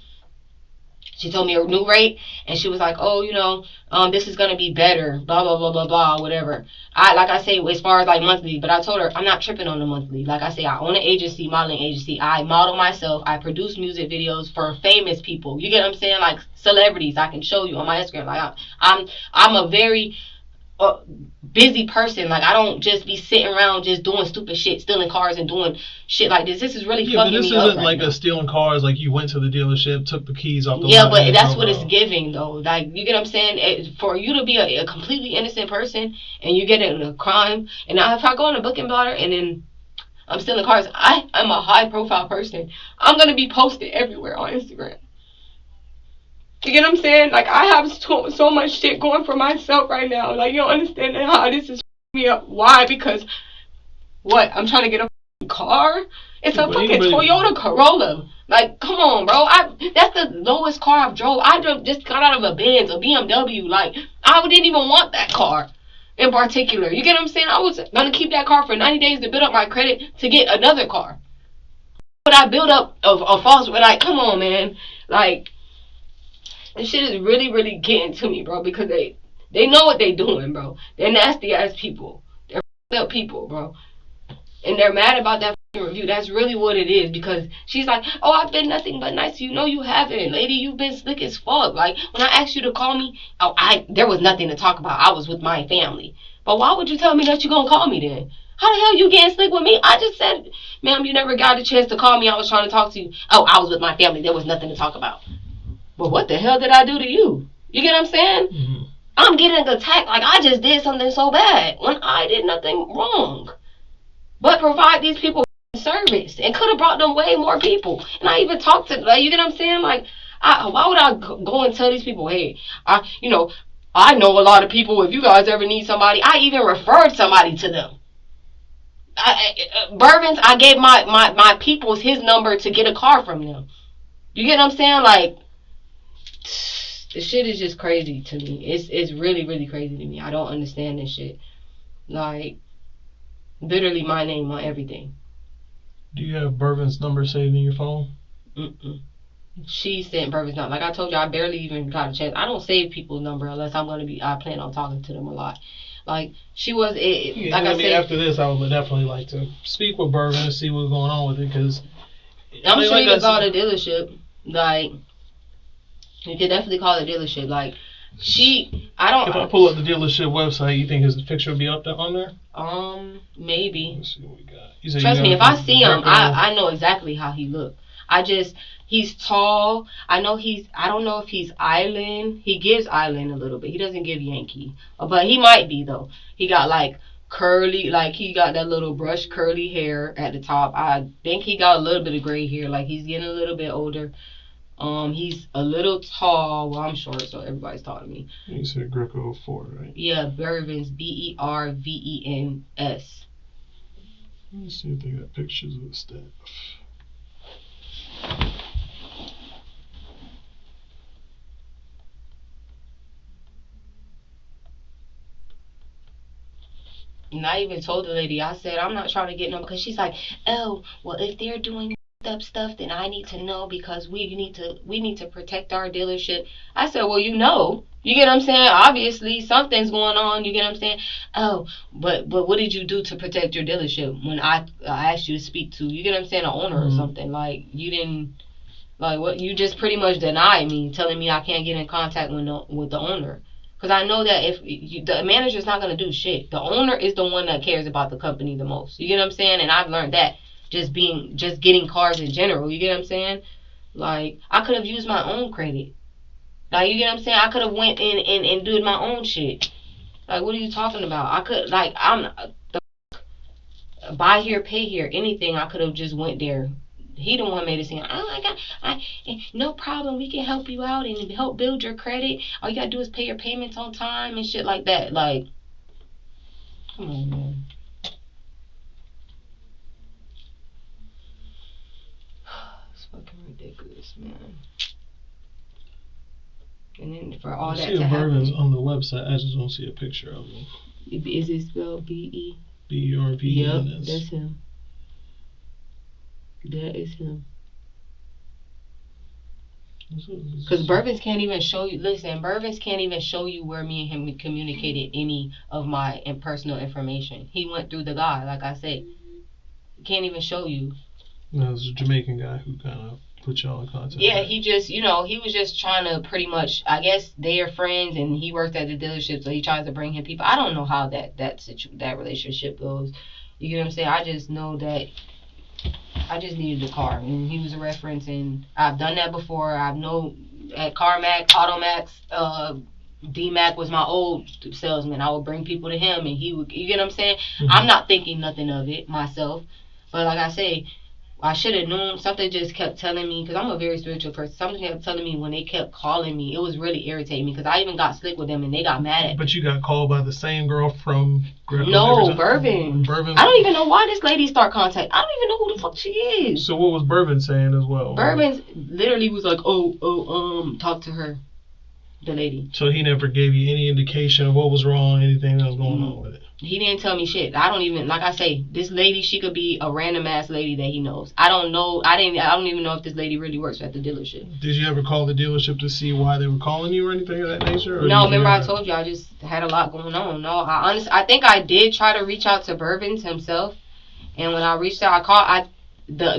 And she was like, oh, this is going to be better, blah, blah, blah, blah, blah, whatever. Like I say, as far as like monthly, but I told her I'm not tripping on the monthly. Like I say, I own an agency, modeling agency. I model myself. I produce music videos for famous people. You get what I'm saying? Like celebrities. I can show you on my Instagram. Like I'm a very busy person. Like I don't just be sitting around just doing stupid shit, stealing cars and doing shit like this. This is really fucking me up. This isn't like a stealing cars. Like you went to the dealership, took the keys off the lot. Yeah, but that's what it's giving though. Like you get what I'm saying? For you to be a completely innocent person and you get in a crime, and now if I go on a booking blotter and then I'm stealing cars, I'm a high profile person. I'm gonna be posted everywhere on Instagram. You get what I'm saying? Like, I have so much shit going for myself right now. Like, you don't understand how this is me up. Why? Because, what? I'm trying to get a car? It's a fucking Toyota Corolla. Like, come on, bro. That's the lowest car I've drove. Just got out of a Benz, a BMW. Like, I didn't even want that car in particular. You get what I'm saying? I was going to keep that car for 90 days to build up my credit to get another car. But I built up a false... Like, come on, man. Like... This shit is really, really getting to me, bro, because they know what they doing, bro. They're nasty ass people. They're up people, bro. And they're mad about that review. That's really what it is, because she's like, oh, I've been nothing but nice. You know you haven't, lady. You've been slick as fuck. Like, when I asked you to call me, there was nothing to talk about. I was with my family. But why would you tell me that you're gonna call me then? How the hell you getting slick with me? I just said, ma'am, you never got a chance to call me. I was trying to talk to you. Oh, I was with my family. There was nothing to talk about. But what the hell did I do to you? You get what I'm saying? Mm-hmm. I'm getting attacked like I just did something so bad when I did nothing wrong. But provide these people service and could have brought them way more people. And I even talked to, like, you get what I'm saying? Like, why would I go and tell these people, hey, I know a lot of people. If you guys ever need somebody, I even referred somebody to them. Bourbons, I gave my peoples his number to get a car from them. You get what I'm saying? Like, this shit is just crazy to me. It's really, really crazy to me. I don't understand this shit. Like, literally my name on everything. Do you have Bourbon's number saved in your phone? She sent Bourbon's number. Like I told you, I barely even got a chance. I don't save people's number unless I plan on talking to them a lot. Like, she was, after this, I would definitely like to speak with Bourbon and see what's going on with it, because I'm sure you can call the dealership. Like, you can definitely call the dealership. Like, if I pull up the dealership website, you think his picture will be up there on there? Maybe. Let's see what we got. Trust me, if I see him, I know exactly how he look. He's tall. I don't know if he's island. He gives island a little bit. He doesn't give Yankee. But he might be, though. He got, like, curly, like, he got that little brush curly hair at the top. I think he got a little bit of gray hair. Like, he's getting a little bit older. He's a little tall. Well, I'm short, so everybody's tall to me. You said Greco 4, right? Yeah, Bervens, Bervens. Let me see if they got pictures of the staff. And I even told the lady, I said, I'm not trying to get no, because she's like, oh, well, if they're doing up stuff, then I need to know, because we need to protect our dealership. I said, well, you get what I'm saying? Obviously something's going on. You get what I'm saying? Oh, but what did you do to protect your dealership when I asked you to speak to, you get what I'm saying, an owner or something? Like, you didn't, like, what, you just pretty much denied me, telling me I can't get in contact with the owner. Because I know that if the manager's not going to do shit, the owner is the one that cares about the company the most. You get what I'm saying? And I've learned that just getting cars in general. You get what I'm saying? Like, I could have used my own credit. Like, you get what I'm saying? I could have went in and did my own shit. Like, what are you talking about? I could, like, buy here, pay here, anything. I could have just went there. He the one made it seem, oh my God, no problem. We can help you out and help build your credit. All you gotta do is pay your payments on time and shit like that. Like, come on, man. It's fucking ridiculous, man. And then for all that to happen, on the website, I just don't see a picture of him. Is it spelled B-E? B-E-R-V-E-N-S. Yep, that's him. That is him. Because Bourbons can't even show you. Listen, Bourbons can't even show you where me and him communicated any of my personal information. He went through the guy, like I said. He can't even show you. No, it's a Jamaican guy who kind of put y'all in contact. Yeah, he just, he was just trying to pretty much, I guess they are friends and he worked at the dealership, so he tries to bring him people. I don't know how that relationship goes. You get what I'm saying? I just know that I just needed the car, and he was a reference, and I've done that before. I know at CarMax, AutoMax, D-Mac was my old salesman. I would bring people to him, and he would, you get what I'm saying? Mm-hmm. I'm not thinking nothing of it myself, but like I say, I should have known. Something just kept telling me, because I'm a very spiritual person, something kept telling me when they kept calling me. It was really irritating me, because I even got slick with them, and they got mad at me. But you got called by the same girl from... No, Bourbon. I don't even know why this lady start contact. I don't even know who the fuck she is. So what was Bourbon saying as well? Bourbon literally was like, talk to her, the lady. So he never gave you any indication of what was wrong, anything that was going on with it? He didn't tell me shit. I don't even, like I say, this lady, she could be a random ass lady that he knows. I don't know. I don't even know if this lady really works at the dealership. Did you ever call the dealership to see why they were calling you or anything of that nature? No, remember I told you I just had a lot going on. No, I think I did try to reach out to Bourbons himself, and when I reached out,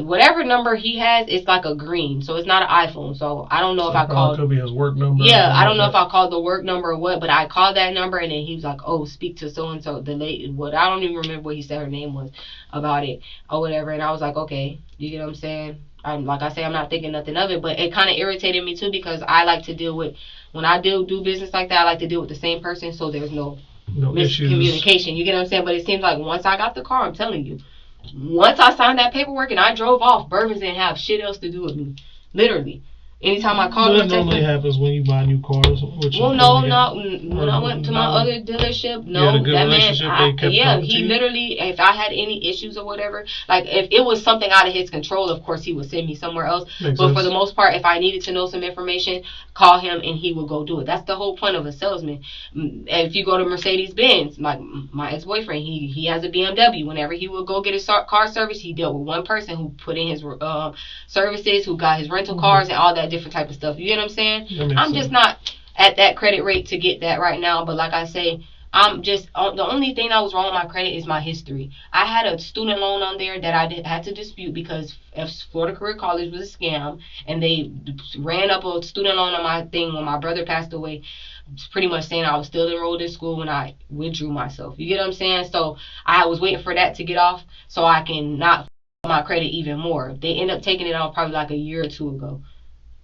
whatever number he has, it's like a green, so it's not an iPhone. So I don't know if I called. Could be his work number. Yeah, I don't know if I called the work number or what, but I called that number, and then he was like, "Oh, speak to so and so." The lady, what I don't even remember what he said her name was about it or whatever, and I was like, "Okay," you get what I'm saying? Like I say, I'm not thinking nothing of it, but it kind of irritated me too, because I like to deal with, when I do business like that, I like to deal with the same person, so there's no miscommunication. Issues. You get what I'm saying? But it seems like once I got the car, I'm telling you. Once I signed that paperwork and I drove off, Bourbons didn't have shit else to do with me. Literally. Anytime I called him, that normally happens when you buy new cars. Well, no. When I went to my other dealership, no, that man, he literally, if I had any issues or whatever, like if it was something out of his control, of course he would send me somewhere else. Makes sense. For the most part, if I needed to know some information, call him and he would go do it. That's the whole point of a salesman. If you go to Mercedes-Benz, like my ex-boyfriend, he has a BMW. Whenever he would go get his car service, he dealt with one person who put in his services, who got his rental cars and all that different type of stuff. You get what I'm saying? I'm just not at that credit rate to get that right now, but like I say, I'm just, the only thing that was wrong with my credit is my history. I had a student loan on there that I had to dispute because Florida Career College was a scam, and they ran up a student loan on my thing when my brother passed away, pretty much saying I was still enrolled in school when I withdrew myself. You get what I'm saying? So I was waiting for that to get off so I can not my credit even more. They ended up taking it off probably like a year or two ago.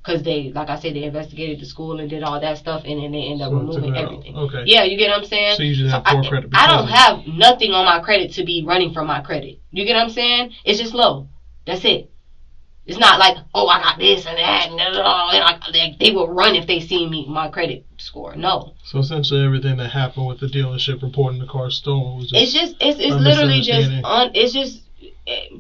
Because they, like I said, they investigated the school and did all that stuff, and then they end up removing everything. Okay. Yeah, you get what I'm saying? So you just have poor credit. I don't have nothing on my credit to be running from my credit. You get what I'm saying? It's just low. That's it. It's not like, oh, I got this and that, and they will run if they see me, my credit score. No. So essentially everything that happened with the dealership reporting the car stolen was just it's literally just, it's just,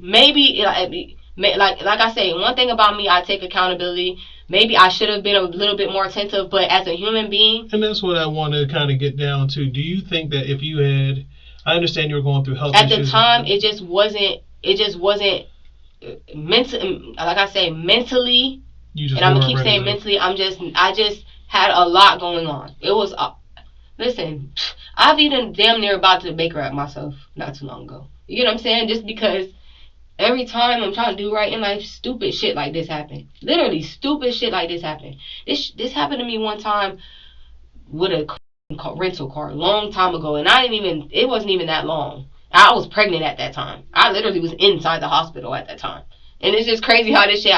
maybe, like I say, one thing about me, I take accountability. Maybe I should have been a little bit more attentive, but as a human being. And that's what I want to kind of get down to. Do you think that if you had, I understand you were going through health issues. At the time, it just wasn't mental. Like I say, mentally, and I'm gonna keep saying mentally. I just had a lot going on. It was, listen, I've even damn near about to bankrupt myself not too long ago. You know what I'm saying? Just because. Every time I'm trying to do right in life, stupid shit like this happened. Literally, stupid shit like this happened. This happened to me one time with a rental car a long time ago, and it wasn't even that long. I was pregnant at that time. I literally was inside the hospital at that time. And it's just crazy how this shit,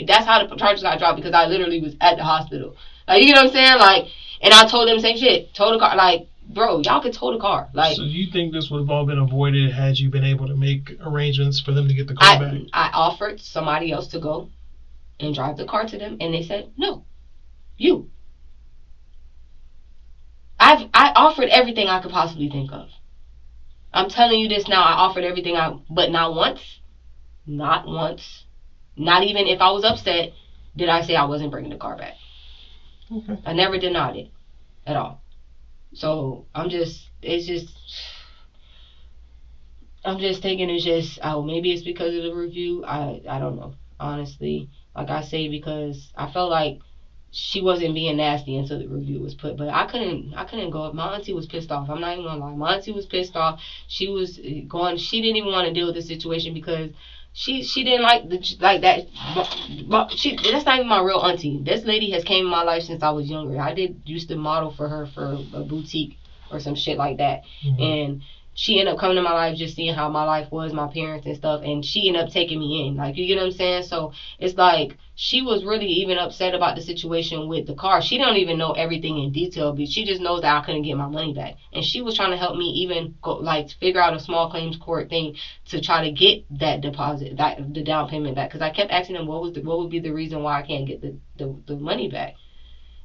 that's how the charges got dropped, because I literally was at the hospital. Like, you get what I'm saying? Like, and I told them the same shit. Tow the car. Like, bro, y'all could tow the car. Like, so you think this would have all been avoided had you been able to make arrangements for them to get the car back? I offered somebody else to go and drive the car to them, and they said, no, you. I offered everything I could possibly think of. I'm telling you this now. I offered everything but not once, not even if I was upset, did I say I wasn't bringing the car back. Okay. I never denied it at all. So I'm just thinking it's just, oh, maybe it's because of the review. I don't know, honestly. Like I say, because I felt like she wasn't being nasty until the review was put, but I couldn't go up. My auntie was pissed off. I'm not even gonna lie. My auntie was pissed off. She was going. She didn't even want to deal with the situation because she didn't like that. That's not even my real auntie. This lady has came in my life since I was younger. I used to model for her for a boutique or some shit like that, and she ended up coming to my life just seeing how my life was, my parents and stuff, and she ended up taking me in. Like, you get what I'm saying? So it's like she was really even upset about the situation with the car. She don't even know everything in detail, but she just knows that I couldn't get my money back. And she was trying to help me even go, like, figure out a small claims court thing to try to get that deposit, the down payment back. Because I kept asking them what would be the reason why I can't get the money back.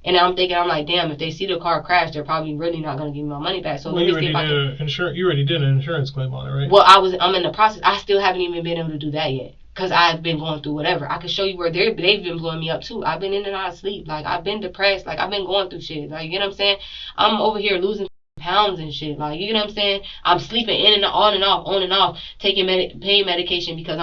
And I'm thinking, I'm like, damn, if they see the car crash, they're probably really not going to give me my money back. So well, you already did an insurance claim on it, right? Well, I'm in the process. I still haven't even been able to do that yet because I've been going through whatever. I can show you where they've been blowing me up too. I've been in and out of sleep. Like, I've been depressed. Like, I've been going through shit. Like, you know what I'm saying? I'm over here losing pounds and shit. Like, you know what I'm saying? I'm sleeping in and on and off, taking pain medication because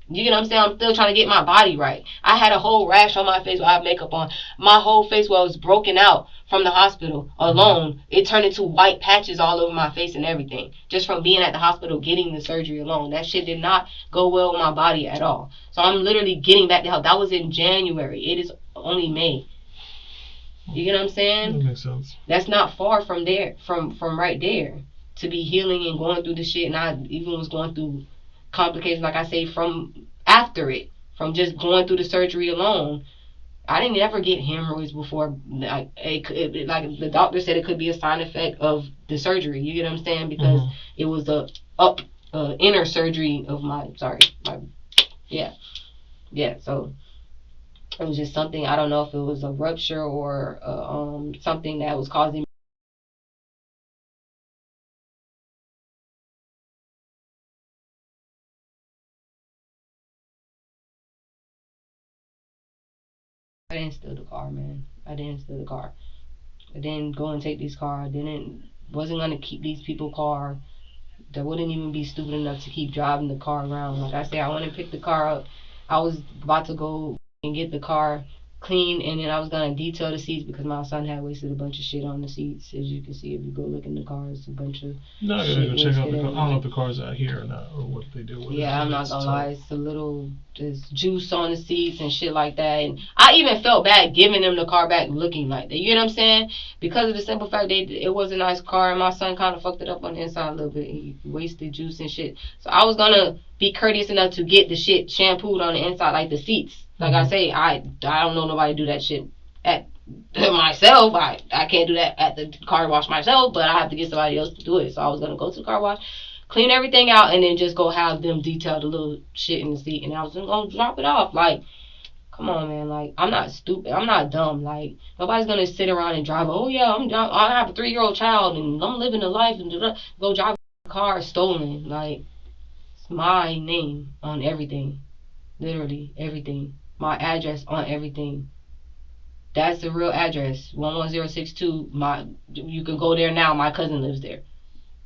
you get what I'm saying? I'm still trying to get my body right. I had a whole rash on my face where I have makeup on. My whole face was broken out from the hospital alone. It turned into white patches all over my face and everything. Just from being at the hospital getting the surgery alone. That shit did not go well with my body at all. So I'm literally getting back to health. That was in January. It is only May. You get what I'm saying? That makes sense. That's not far from there, from right there. To be healing and going through the shit. And I even was going through complications, like I say, from after it, from just going through the surgery alone. I didn't ever get hemorrhoids before. Like the doctor said, it could be a side effect of the surgery. You get what I'm saying? Because it was the inner surgery of So it was just something. I don't know if it was a rupture or something that was causing. I didn't steal the car, man. I didn't steal the car. I didn't go and take these car. Wasn't gonna keep these people car. That wouldn't even be stupid enough to keep driving the car around. Like I said, I went and picked the car up. I was about to go and get the car clean, and then I was gonna detail the seats because my son had wasted a bunch of shit on the seats. As you can see, if you go look in the car, it's a bunch of no, I gotta go check out the car. I don't know if the car's out here or not, or what they do with it. Yeah, I'm not gonna lie, it's a little just juice on the seats and shit like that. And I even felt bad giving them the car back looking like that. You know what I'm saying? Because of the simple fact it was a nice car, and my son kind of fucked it up on the inside a little bit. He wasted juice and shit. So I was gonna be courteous enough to get the shit shampooed on the inside, like the seats. Like I say, I don't know nobody do that shit at myself. I can't do that at the car wash myself, but I have to get somebody else to do it. So I was gonna go to the car wash, clean everything out, and then just go have them detail the little shit in the seat, and I was gonna drop it off. Like, come on, man. Like, I'm not stupid. I'm not dumb. Like, nobody's gonna sit around and drive. Oh yeah, I have a 3-year-old child and I'm living a life and go drive a car stolen. Like, it's my name on everything, literally everything. My address on everything. That's the real address. 11062. You can go there now. My cousin lives there.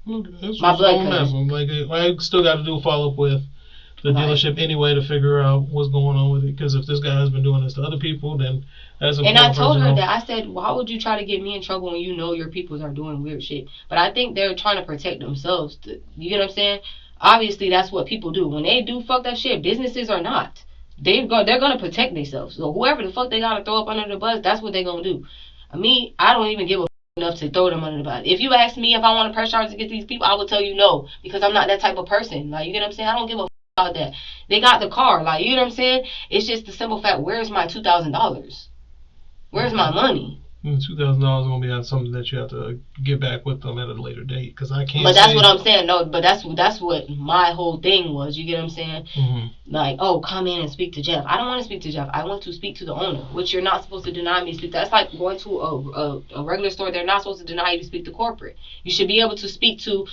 That's my blood cousin. Like, I still got to do a follow up with the dealership anyway to figure out what's going on with it. Because if this guy has been doing this to other people, then that's a. And I told her that. I said, why would you try to get me in trouble when you know your people are doing weird shit? But I think they're trying to protect themselves. You get what I'm saying? Obviously, that's what people do. When they do fucked up shit, businesses are not. They're gonna protect themselves. So whoever the fuck they gotta throw up under the bus, that's what they're gonna do. I don't even give a enough to throw them under the bus. If you ask me if I want to press charges against these people, I would tell you no, because I'm not that type of person. Like, you get what I'm saying? I don't give a about that. They got the car. Like, you know what I'm saying? It's just the simple fact, where's my $2,000? Where's my money? $2,000 gonna be something that you have to get back with them at a later date. Because I can't. But that's what I'm saying. No, but that's what my whole thing was. You get what I'm saying? Mm-hmm. Like, oh, come in and speak to Jeff. I don't want to speak to Jeff. I want to speak to the owner, which you're not supposed to deny me to speak. That's like going to a regular store. They're not supposed to deny you to speak to corporate. You should be able to speak to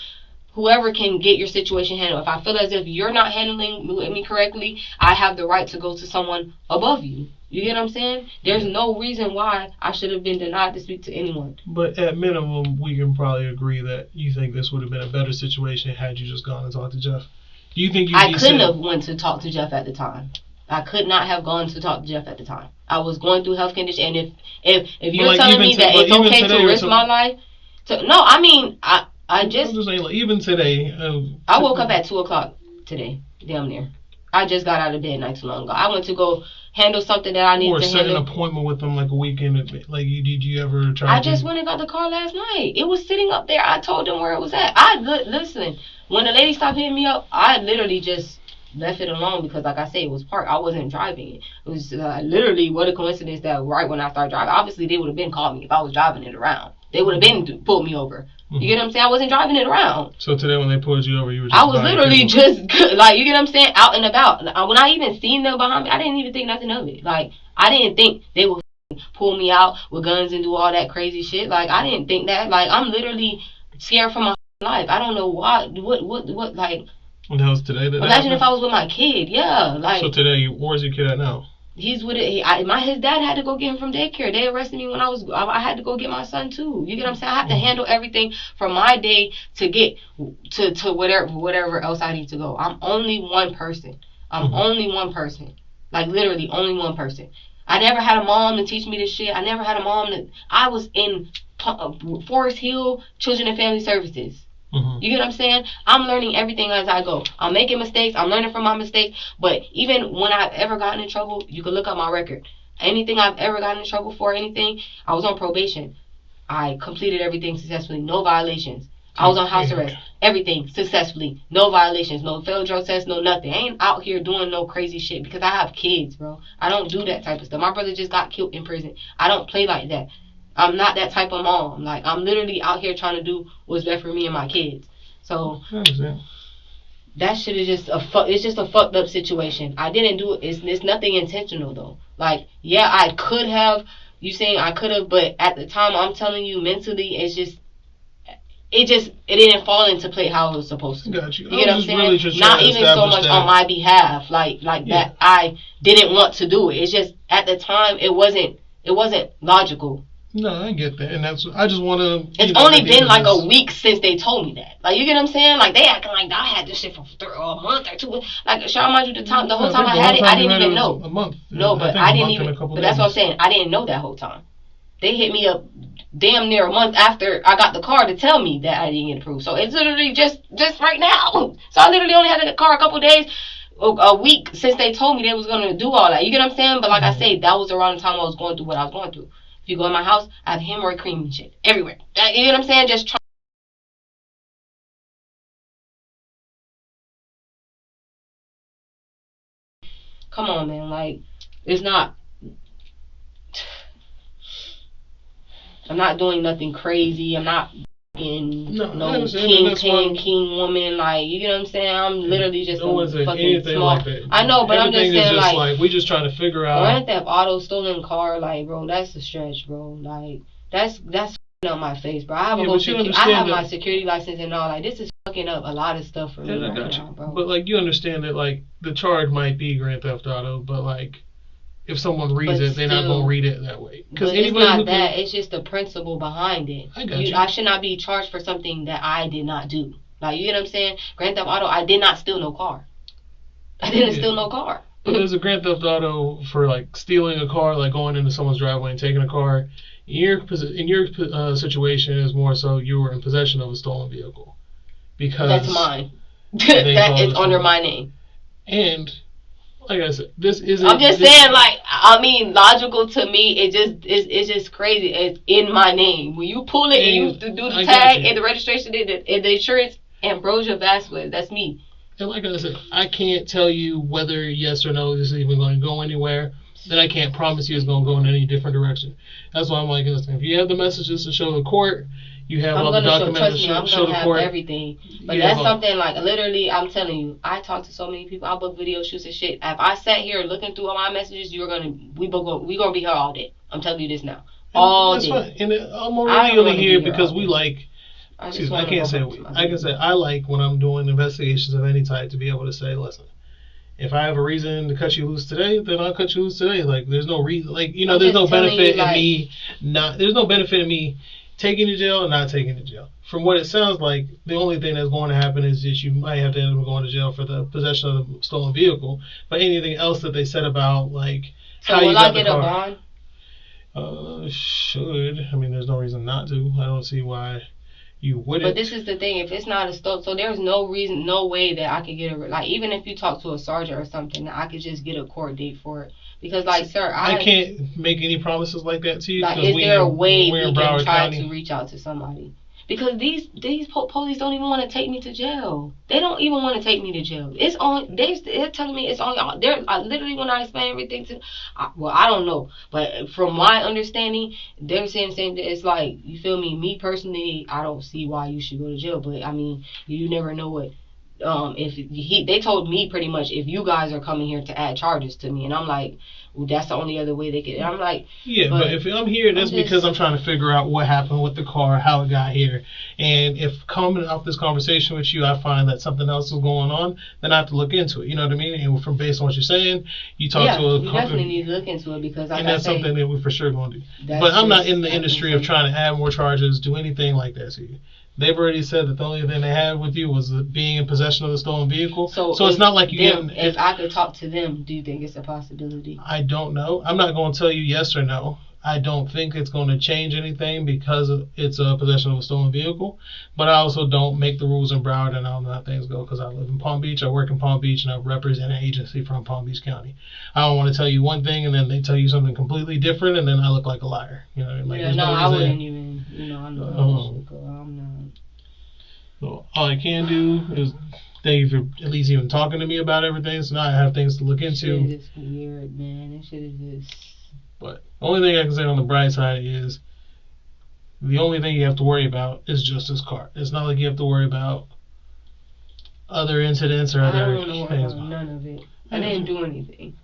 whoever can get your situation handled. If I feel as if you're not handling me correctly, I have the right to go to someone above you. You get what I'm saying? There's no reason why I should have been denied to speak to anyone. But at minimum, we can probably agree that you think this would have been a better situation had you just gone and talked to Jeff. Do you think I couldn't have went to talk to Jeff at the time. I could not have gone to talk to Jeff at the time. I was going through health conditions, and if you're like, telling me that it's okay to risk my life, no, I mean I just. I'm just saying, like, even today. I woke up at 2:00 today, damn near. I just got out of bed not too long ago. I went to go handle something that I needed to handle. Or set an appointment with them like a weekend. Like, did you ever try? I just went and got the car last night. It was sitting up there. I told them where it was at. Listen. When the lady stopped hitting me up, I literally just left it alone because, like I said, it was parked. I wasn't driving it. It was literally what a coincidence that right when I started driving, obviously they would have been called me if I was driving it around. They would have been pulled me over. Mm-hmm. You get what I'm saying? I wasn't driving it around. So today when they pulled you over, you were just... I was literally just, like, you get what I'm saying? Out and about. When I even seen them behind me, I didn't even think nothing of it. Like, I didn't think they would pull me out with guns and do all that crazy shit. Like, I didn't think that. Like, I'm literally scared for my life. I don't know why. What, like... And that was today? Imagine if I was with my kid. Yeah, like... So today, where's your kid at now? He's with it. His dad had to go get him from daycare. They arrested me when I had to go get my son too. You get what I'm saying? I have to handle everything from my day to get to whatever else I need to go. I'm only one person. Only one person. Like literally only one person. I never had a mom to teach me this shit. I never had a mom I was in Forest Hill Children and Family Services. You get what I'm saying? I'm learning everything as I go. I'm making mistakes. I'm learning from my mistakes. But even when I've ever gotten in trouble, you can look up my record. Anything I've ever gotten in trouble for, anything, I was on probation. I completed everything successfully. No violations. I was on house arrest. Everything successfully. No violations. No failed drug tests. No nothing. I ain't out here doing no crazy shit because I have kids, bro. I don't do that type of stuff. My brother just got killed in prison. I don't play like that. I'm not that type of mom. Like, I'm literally out here trying to do what's best for me and my kids. So, that shit is just it's just a fucked up situation. I didn't do it. It's nothing intentional, though. Like, yeah, I could have. You saying I could have, but at the time, I'm telling you, mentally, it didn't fall into play how it was supposed to. Got you. You know what I'm saying? Really not even so much on my behalf, like that I didn't want to do it. It's just, at the time, it wasn't logical. No, I get that, and I just want to... It's only been like a week since they told me that. Like, you get what I'm saying? Like, they acting like I had this shit for a month or two. Like, should I remind you the whole time I had it, I didn't even know. A month. No, but I didn't even... But that's what I'm saying. I didn't know that whole time. They hit me up damn near a month after I got the car to tell me that I didn't get approved. So it's literally just right now. So I literally only had the car a couple days, a week since they told me they was going to do all that. You get what I'm saying? But like I say, that was around the time I was going through what I was going through. If you go in my house, I have hemorrhoid cream and shit everywhere. You know what I'm saying? Just try. Come on, man. Like, it's not. I'm not doing nothing crazy. I'm not no king woman. Like, you know what I'm saying? I'm literally just fucking small. Like that. I know, but everything I'm just saying, like we just trying to figure out. Grand Theft Auto, stolen car, like, bro, that's a stretch, bro. Like, that's on my face, bro. I have my security license and all. Like, this is fucking up a lot of stuff for me right now, bro. But like, you understand that, like, the charge might be Grand Theft Auto, but like, if someone reads it, they're not gonna read it that way. Because it's not that. It's just the principle behind it. I should not be charged for something that I did not do. Like, you know what I'm saying? Grand Theft Auto, I did not steal no car. I didn't steal no car. But there's a Grand Theft Auto for like stealing a car, like going into someone's driveway and taking a car. In your situation is more so you were in possession of a stolen vehicle. Because that's mine. That is under my name. And like I said, this isn't. I'm just saying, like, I mean, logical to me. It's just crazy. It's in my name. When you pull it and you do the tag and the registration and the insurance, Ambrosia Vasquez, that's me. And like I said, I can't tell you whether yes or no this is even going to go anywhere. then I can't promise you it's going to go in any different direction. That's why I'm like, listen, if you have the messages to show the court, you have all the documents to show the court. Everything. But that's something like, literally, I'm telling you, I talk to so many people. I book video shoots and shit. If I sat here looking through all my messages, we gonna be here all day. I'm telling you this now. All day. Fine. And I'm only here because we like. I can say I like when I'm doing investigations of any type to be able to say, listen, if I have a reason to cut you loose today, then I'll cut you loose today. Like, there's no reason, like, there's no benefit in me there's no benefit in me taking you to jail and not taking you to jail. From what it sounds like, the only thing that's going to happen is that you might have to end up going to jail for the possession of the stolen vehicle. But anything else that they said about, like, how you got the car. So will I get a bond? Should. I mean, there's no reason not to. I don't see why you wouldn't. But this is the thing. If it's not a stolen, so there's no reason, no way that I could get like, even if you talk to a sergeant or something, I could just get a court date for it. Because, like, sir, I can't make any promises like that to you. Like, is there a way we can try to reach out to somebody? Because these police don't even want to take me to jail. They don't even want to take me to jail. It's on. They're telling me it's on. They're literally, when I explain everything to, I don't know, but from my understanding, they're saying that it's like, you feel me? Me personally, I don't see why you should go to jail. But I mean, you never know what. They told me pretty much, if you guys are coming here to add charges to me, and I'm like, well, that's the only other way they could. And I'm like, yeah, but if I'm here, that's because I'm trying to figure out what happened with the car, how it got here, and if coming off this conversation with you, I find that something else is going on, then I have to look into it. You know what I mean? And from based on what you're saying, you talk to a you definitely need to look into it, because and that's something that we for sure going to do. But I'm not in the industry of trying to add more charges, do anything like that to you. They've already said that the only thing they had with you was being in possession of the stolen vehicle. So it's not like if I could talk to them, do you think it's a possibility? I don't know. I'm not going to tell you yes or no. I don't think it's going to change anything because it's a possession of a stolen vehicle. But I also don't make the rules in Broward, and I don't know how things go, because I live in Palm Beach, I work in Palm Beach, and I represent an agency from Palm Beach County. I don't want to tell you one thing and then they tell you something completely different, and then I look like a liar. You know, like, I wouldn't even. I'm not. I'm not. So all I can do is thank you for at least even talking to me about everything. So now I have things to look into. Shit is just weird, man. That shit is just. But the only thing I can say on the bright side is the only thing you have to worry about is just this car. It's not like you have to worry about other incidents or other things. None of it. I didn't do anything.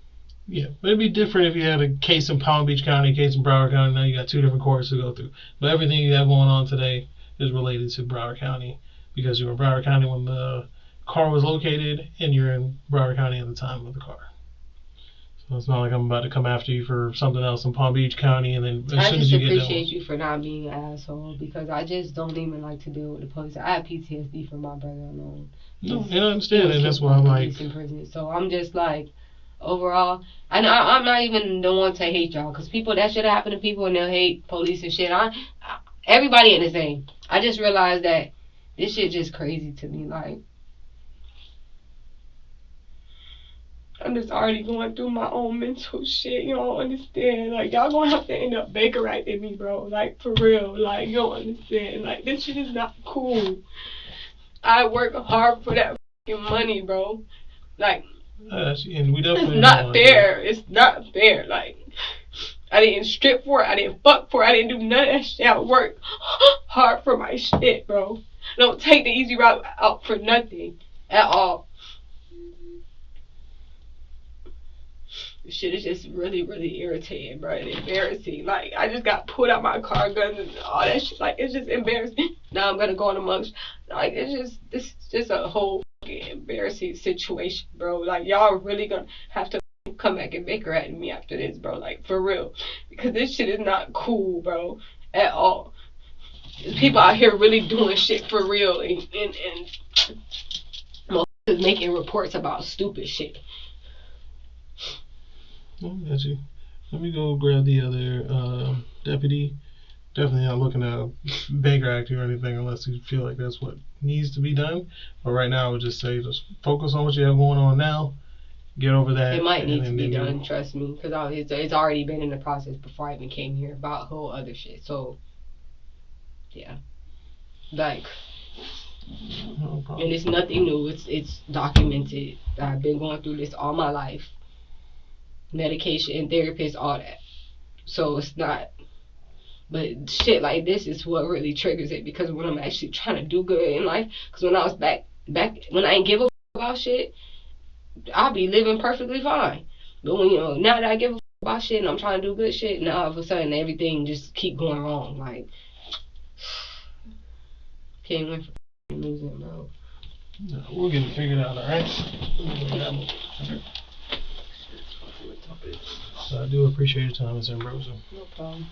Yeah, but it'd be different if you had a case in Palm Beach County, a case in Broward County. Now you got two different courts to go through. But everything you have going on today is related to Broward County, because you were in Broward County when the car was located, and you're in Broward County at the time of the car. So it's not like I'm about to come after you for something else in Palm Beach County, and then as soon as you get done. I just appreciate you for not being an asshole, because I just don't even like to deal with the police. I have PTSD from my brother alone. No, and I understand, and that's why I'm like. In prison. So I'm just like, overall, I'm not even the one to hate y'all, because people, that shit happen to people and they'll hate police and shit. Everybody ain't the same. I just realized that this shit just crazy to me. Like, I'm just already going through my own mental shit. You don't understand. Like, y'all gonna have to end up Baker writing me, bro. Like, for real. Like, you don't understand. Like, this shit is not cool. I work hard for that fucking money, bro. Like, and we definitely it's not fair. It's not fair. Like, I didn't strip for it. I didn't fuck for it. I didn't do none of that shit. I work hard for my shit, bro. I don't take the easy route out for nothing at all. This shit is just really, really irritating, bro, and embarrassing. Like, I just got pulled out my car, guns, and all that shit. Like, it's just embarrassing. Now I'm gonna go on amongst. Like, this is just a whole fucking embarrassing situation, bro. Like, y'all are really gonna have to come back and Baker at me after this, bro. Like, for real, because this shit is not cool, bro, at all. There's people out here really doing shit for real, and making reports about stupid shit. Oh, got you. Let me go grab the other deputy. Definitely not looking at Baker Act or anything unless you feel like that's what needs to be done. But right now, I would just say just focus on what you have going on now. Get over that. It might need to be done, trust me, because it's already been in the process before I even came here about whole other shit. So, yeah. Like, no problem. And it's nothing new. It's documented. I've been going through this all my life. medication, therapist, all that. So it's not. But shit like this is what really triggers it, because when I'm actually trying to do good in life, because when I was back when I ain't give a about shit, I'll be living perfectly fine. But when now that I give a about shit and I'm trying to do good shit, now all of a sudden everything just keep going wrong. Like, can't win for losing, bro. No, we'll get it figured out, alright? So I do appreciate your time, Ms. Ambrosia. No problem.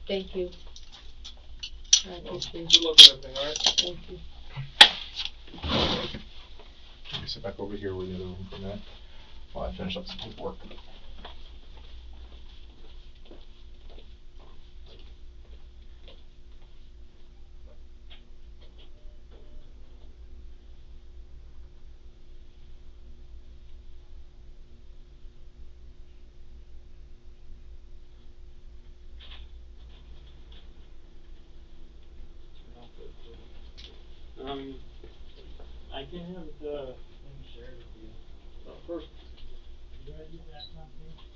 Thank you. I appreciate it. Good luck with everything, alright? Thank you. Let me sit back over here with you from that while I finish up some paperwork. I can have the thing shared with you. But first, you gotta do background thing.